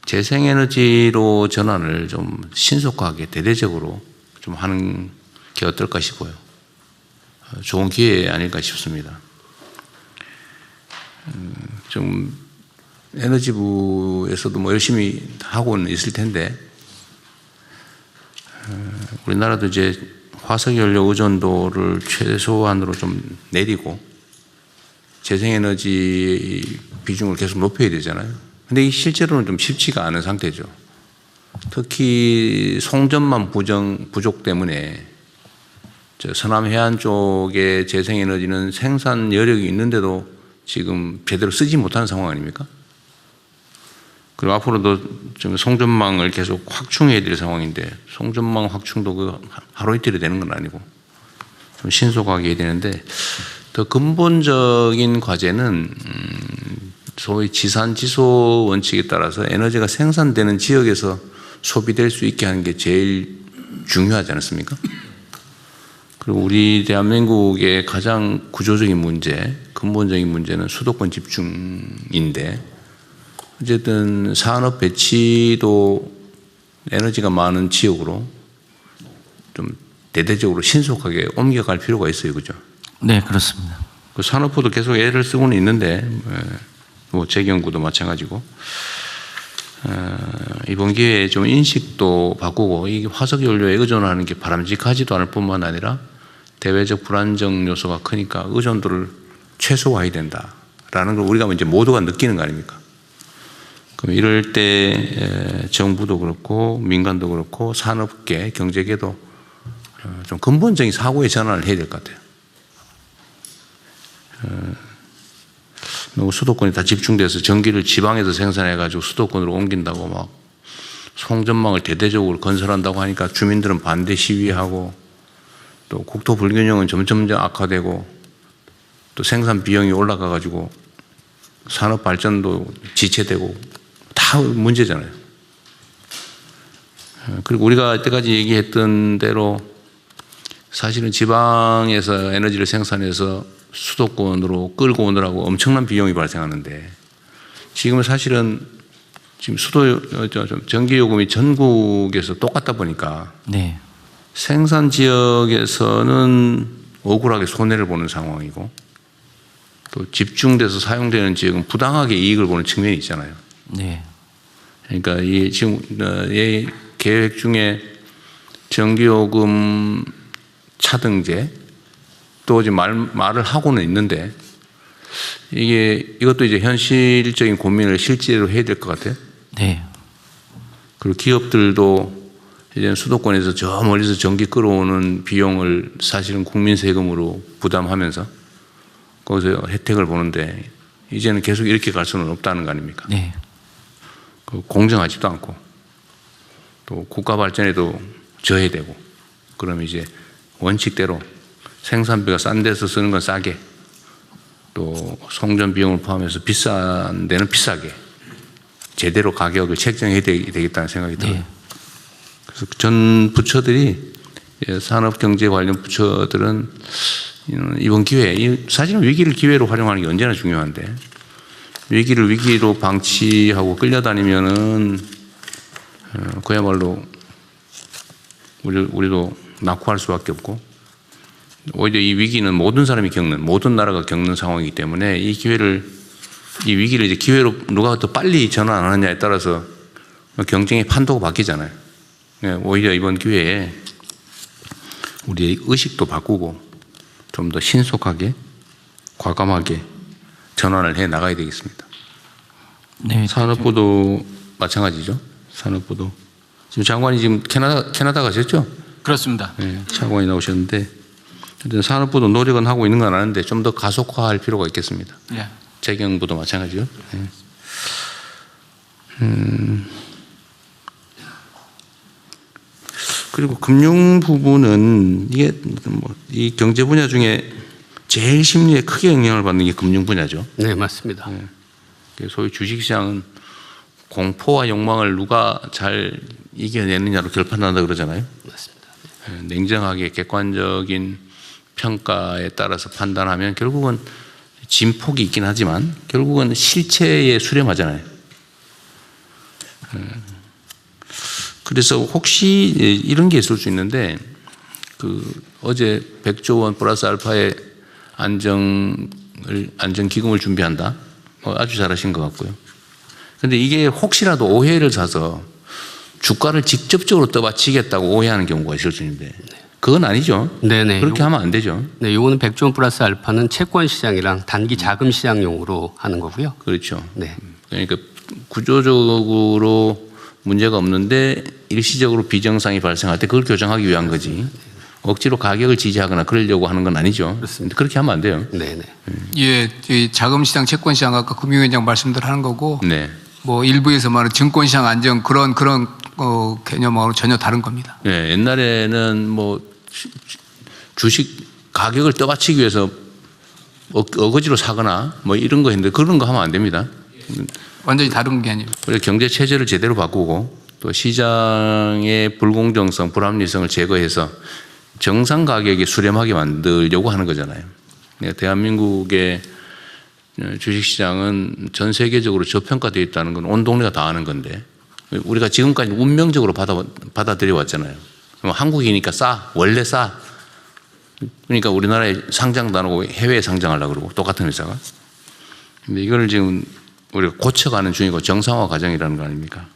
재생에너지로 전환을 좀 신속하게 대대적으로 좀 하는 게 어떨까 싶어요. 좋은 기회 아닐까 싶습니다. 좀 에너지부에서도 뭐 열심히 하고는 있을 텐데 우리나라도 이제 화석연료 의존도를 최소한으로 좀 내리고 재생에너지 비중을 계속 높여야 되잖아요. 근데 이 실제로는 좀 쉽지가 않은 상태죠. 특히 송전망 부족 때문에 서남 해안 쪽의 재생에너지는 생산 여력이 있는데도 지금 제대로 쓰지 못하는 상황 아닙니까? 그리고 앞으로도 좀 송전망을 계속 확충해야 될 상황인데 송전망 확충도 그 하루 이틀이 되는 건 아니고 좀 신속하게 해야 되는데 더 근본적인 과제는 소위 지산지소 원칙에 따라서 에너지가 생산되는 지역에서 소비될 수 있게 하는 게 제일 중요하지 않습니까? 그리고 우리 대한민국의 가장 구조적인 문제, 근본적인 문제는 수도권 집중인데 어쨌든 산업 배치도 에너지가 많은 지역으로 좀 대대적으로 신속하게 옮겨갈 필요가 있어요. 그죠? 네, 그렇습니다. 그 산업부도 계속 애를 쓰고는 있는데 뭐 재경부도 마찬가지고 이번 기회에 좀 인식도 바꾸고 이 화석연료에 의존하는 게 바람직하지도 않을 뿐만 아니라 대외적 불안정 요소가 크니까 의존도를 최소화해야 된다라는 걸 우리가 이제 모두가 느끼는 거 아닙니까? 그럼 이럴 때 정부도 그렇고 민간도 그렇고 산업계, 경제계도 좀 근본적인 사고의 전환을 해야 될 것 같아요. 너무 수도권이 다 집중돼서 전기를 지방에서 생산해가지고 수도권으로 옮긴다고 막 송전망을 대대적으로 건설한다고 하니까 주민들은 반대 시위하고 또 국토 불균형은 점점 악화되고 또 생산 비용이 올라가가지고 산업 발전도 지체되고 다 문제잖아요. 그리고 우리가 이때까지 얘기했던 대로 사실은 지방에서 에너지를 생산해서 수도권으로 끌고 오느라고 엄청난 비용이 발생하는데 지금은 사실은 지금 전기요금이 전국에서 똑같다 보니까 네. 생산 지역에서는 억울하게 손해를 보는 상황이고 또 집중돼서 사용되는 지역은 부당하게 이익을 보는 측면이 있잖아요. 네. 그러니까 이 지금 이 계획 중에 전기요금 차등제 또 지금 말을 하고는 있는데 이것도 이제 현실적인 고민을 실제로 해야 될 것 같아요. 네. 그리고 기업들도 이제 수도권에서 저 멀리서 전기 끌어오는 비용을 사실은 국민 세금으로 부담하면서 거기서 혜택을 보는데 이제는 계속 이렇게 갈 수는 없다는 거 아닙니까? 네. 공정하지도 않고 또 국가 발전에도 저해되고 그럼 이제 원칙대로 생산비가 싼 데서 쓰는 건 싸게 또 송전 비용을 포함해서 비싼 데는 비싸게 제대로 가격을 책정해야 되겠다는 생각이 들어요. 네. 그래서 전 부처들이 산업경제 관련 부처들은 이번 기회에 사실은 위기를 기회로 활용하는 게 언제나 중요한데 위기를 위기로 방치하고 끌려다니면은 그야말로 우리도 낙후할 수밖에 없고 오히려 이 위기는 모든 사람이 겪는 모든 나라가 겪는 상황이기 때문에 이 위기를 이제 기회로 누가 더 빨리 전환하느냐에 따라서 경쟁의 판도가 바뀌잖아요. 오히려 이번 기회에 우리의 의식도 바꾸고 좀 더 신속하게 과감하게 전환을 해 나가야 되겠습니다. 네. 산업부도 마찬가지죠. 산업부도 지금 장관이 지금 캐나다 가셨죠? 그렇습니다. 네, 차관이 나오셨는데 산업부도 노력은 하고 있는 건 아는데 좀 더 가속화할 필요가 있겠습니다. 예. 재경부도 마찬가지죠. 네. 그리고 금융 부분은 이게 이 경제 분야 중에 제일 심리에 크게 영향을 받는 게 금융 분야죠. 네, 맞습니다. 소위 주식시장은 공포와 욕망을 누가 잘 이겨내느냐로 결판난다 그러잖아요. 맞습니다. 냉정하게 객관적인 평가에 따라서 판단하면 결국은 진폭이 있긴 하지만 결국은 실체에 수렴하잖아요. 그래서 혹시 이런 게 있을 수 있는데 어제 100조 원 플러스 알파의 안정기금을 준비한다. 아주 잘하신 것 같고요. 그런데 이게 혹시라도 오해를 사서 주가를 직접적으로 떠받치겠다고 오해하는 경우가 있을 수 있는데 그건 아니죠. 네네. 그렇게 하면 안 되죠. 네, 요거는 100조 원 플러스 알파는 채권 시장이랑 단기 자금 시장용으로 하는 거고요. 그렇죠. 네. 그러니까 구조적으로 문제가 없는데 일시적으로 비정상이 발생할 때 그걸 교정하기 위한 거지. 억지로 가격을 지지하거나 그러려고 하는 건 아니죠. 그렇습니다. 그렇게 하면 안 돼요. 네네. 예, 이 자금시장, 채권시장 아까 금융위원장 말씀들 하는 거고, 네. 뭐 일부에서 말하는 증권시장 안정 그런 개념하고 전혀 다른 겁니다. 네, 옛날에는 뭐 주식 가격을 떠받치기 위해서 어거지로 사거나 뭐 이런 거 했는데 그런 거 하면 안 됩니다. 완전히 다른 게 아니에요. 우리가 경제 체제를 제대로 바꾸고 또 시장의 불공정성, 불합리성을 제거해서 정상 가격에 수렴하게 만들려고 하는 거잖아요. 대한민국의 주식시장은 전 세계적으로 저평가되어 있다는 건 온 동네가 다 아는 건데 우리가 지금까지 운명적으로 받아들여 왔잖아요. 한국이니까 싸, 원래 싸. 그러니까 우리나라에 상장도 안 하고 해외에 상장하려고 그러고 똑같은 회사가. 근데 이거를 지금 우리가 고쳐가는 중이고 정상화 과정이라는 거 아닙니까?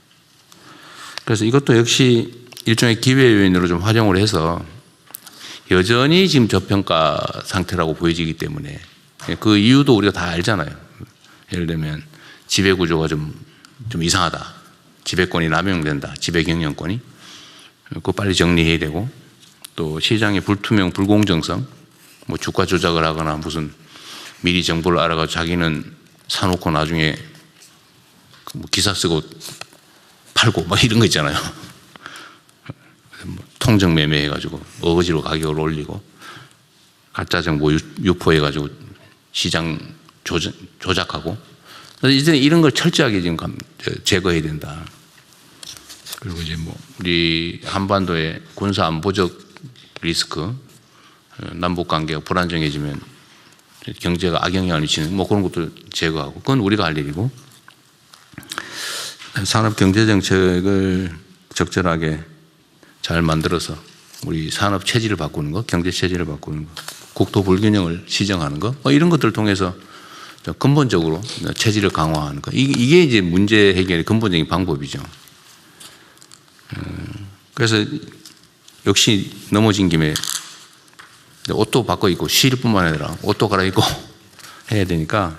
그래서 이것도 역시 일종의 기회 요인으로 좀 활용을 해서 여전히 지금 저평가 상태라고 보여지기 때문에 그 이유도 우리가 다 알잖아요. 예를 들면 지배구조가 좀 이상하다. 지배권이 남용된다. 지배경영권이. 그거 빨리 정리해야 되고 또 시장의 불투명, 불공정성 뭐 주가 조작을 하거나 무슨 미리 정보를 알아가지고 자기는 사놓고 나중에 뭐 기사 쓰고 팔고 막 이런 거 있잖아요. 통정 매매해가지고 어거지로 가격을 올리고 가짜 정보 유포해가지고 시장 조작하고, 이제 이런 걸 철저하게 지금 제거해야 된다. 그리고 이제 뭐 우리 한반도의 군사 안보적 리스크, 남북 관계가 불안정해지면 경제가 악영향을 미치는 뭐 그런 것도 제거하고, 그건 우리가 할 일이고, 산업 경제 정책을 적절하게 잘 만들어서 우리 산업 체질을 바꾸는 거, 경제 체질을 바꾸는 거, 국토 불균형을 시정하는 거, 뭐 이런 것들을 통해서 근본적으로 체질을 강화하는 거, 이게 이제 문제 해결의 근본적인 방법이죠. 그래서 역시 넘어진 김에 옷도 바꿔 입고 쉴 뿐만 아니라 옷도 갈아입고 해야 되니까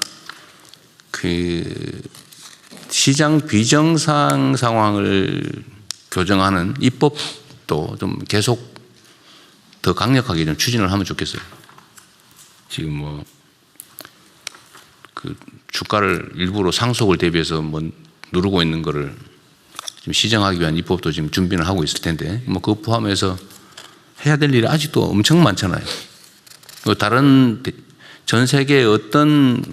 그 시장 비정상 상황을 교정하는 입법도 좀 계속 더 강력하게 좀 추진을 하면 좋겠어요. 지금 뭐 그 주가를 일부러 상속을 대비해서 뭐 누르고 있는 거를 지금 시정하기 위한 입법도 지금 준비를 하고 있을 텐데, 뭐 그거 포함해서 해야 될 일이 아직도 엄청 많잖아요. 다른 전 세계의 어떤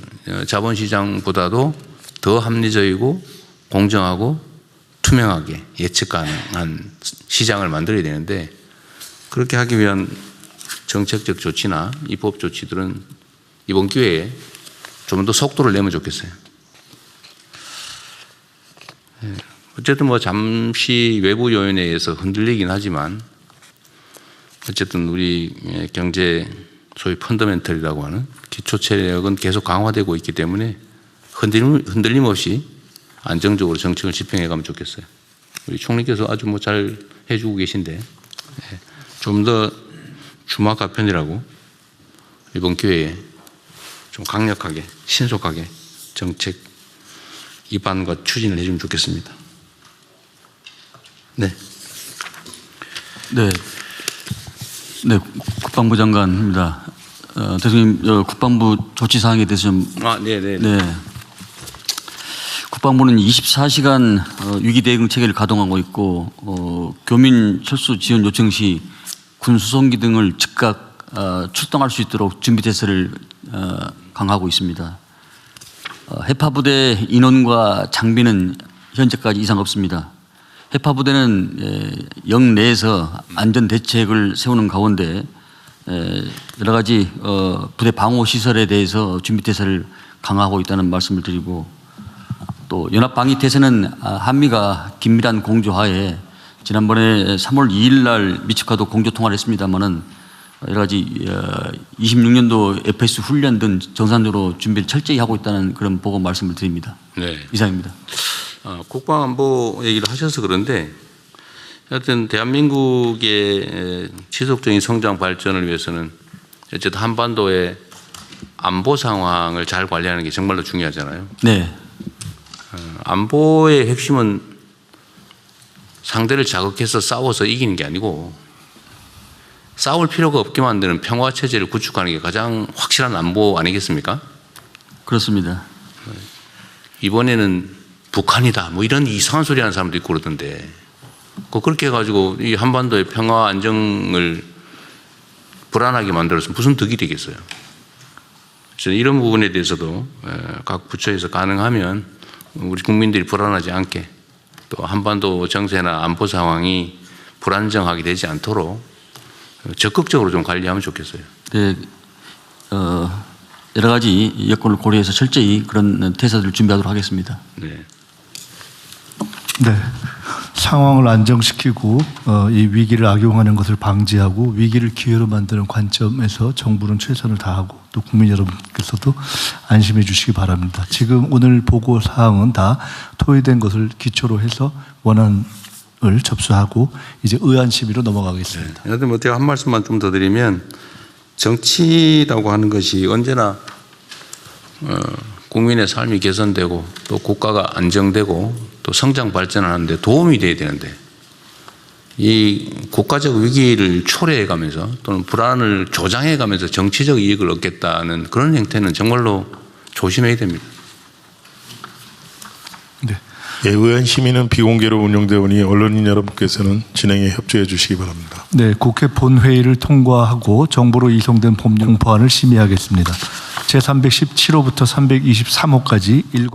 자본시장보다도 더 합리적이고 공정하고 투명하게 예측 가능한 시장을 만들어야 되는데, 그렇게 하기 위한 정책적 조치나 입법 조치들은 이번 기회에 좀 더 속도를 내면 좋겠어요. 어쨌든 뭐 잠시 외부 요인에 의해서 흔들리긴 하지만, 어쨌든 우리 경제 소위 펀더멘털이라고 하는 기초 체력은 계속 강화되고 있기 때문에 흔들림 없이 안정적으로 정책을 집행해 가면 좋겠어요. 우리 총리께서 아주 뭐 잘 해주고 계신데, 좀 더 주마가 편이라고 이번 기회에 좀 강력하게 신속하게 정책 입안과 추진을 해주면 좋겠습니다. 네. 네, 국방부 장관입니다. 대통령님, 국방부 조치 사항에 대해서 좀. 네. 국방부는 24시간 위기 대응 체계를 가동하고 있고, 교민 철수 지원 요청 시 군 수송기 등을 즉각 출동할 수 있도록 준비 태세를 강화하고 있습니다. 해파 부대 인원과 장비는 현재까지 이상 없습니다. 해파 부대는 영내에서 안전 대책을 세우는 가운데 여러 가지 부대 방호 시설에 대해서 준비 태세를 강화하고 있다는 말씀을 드리고, 또 연합 방위 태세는 한미가 긴밀한 공조하에 지난번에 3월 2일 날 미측과도 공조 통화를 했습니다만은 여러 가지 26년도 FS 훈련 등 정상적으로 준비를 철저히 하고 있다는 그런 보고 말씀을 드립니다. 네. 이상입니다. 국방안보 얘기를 하셔서 그런데, 하여튼 대한민국의 지속적인 성장 발전을 위해서는 어쨌든 한반도의 안보 상황을 잘 관리하는 게 정말로 중요하잖아요. 네. 안보의 핵심은 상대를 자극해서 싸워서 이기는 게 아니고, 싸울 필요가 없게 만드는 평화 체제를 구축하는 게 가장 확실한 안보 아니겠습니까? 그렇습니다. 이번에는 북한이다 뭐 이런 이상한 소리 하는 사람도 있고 그러던데, 그렇게 해가지고 이 한반도의 평화 안정을 불안하게 만들어서 무슨 득이 되겠어요. 그래서 이런 부분에 대해서도 각 부처에서 가능하면 우리 국민들이 불안하지 않게, 또 한반도 정세나 안보 상황이 불안정하게 되지 않도록 적극적으로 좀 관리하면 좋겠어요. 네, 여러 가지 여건을 고려해서 철저히 그런 태세들을 준비하도록 하겠습니다. 네. 네. 상황을 안정시키고 이 위기를 악용하는 것을 방지하고 위기를 기회로 만드는 관점에서 정부는 최선을 다하고, 또 국민 여러분께서도 안심해 주시기 바랍니다. 지금 오늘 보고 사항은 다 토의된 것을 기초로 해서 원안을 접수하고 이제 의안 심의로 넘어가겠습니다. 네. 뭐 제가 한 말씀만 좀 더 드리면, 정치라고 하는 것이 언제나 국민의 삶이 개선되고 또 국가가 안정되고 또 성장 발전하는데 도움이 돼야 되는데, 이 국가적 위기를 초래해 가면서 또는 불안을 조장해 가면서 정치적 이익을 얻겠다는 그런 행태는 정말로 조심해야 됩니다. 예, 의원 심의는 비공개로 운영되어 오니 언론인 여러분께서는 진행에 협조해 주시기 바랍니다. 네, 국회 본회의를 통과하고 정부로 이송된 법률 공포안을 심의하겠습니다. 제317호부터 323호까지 7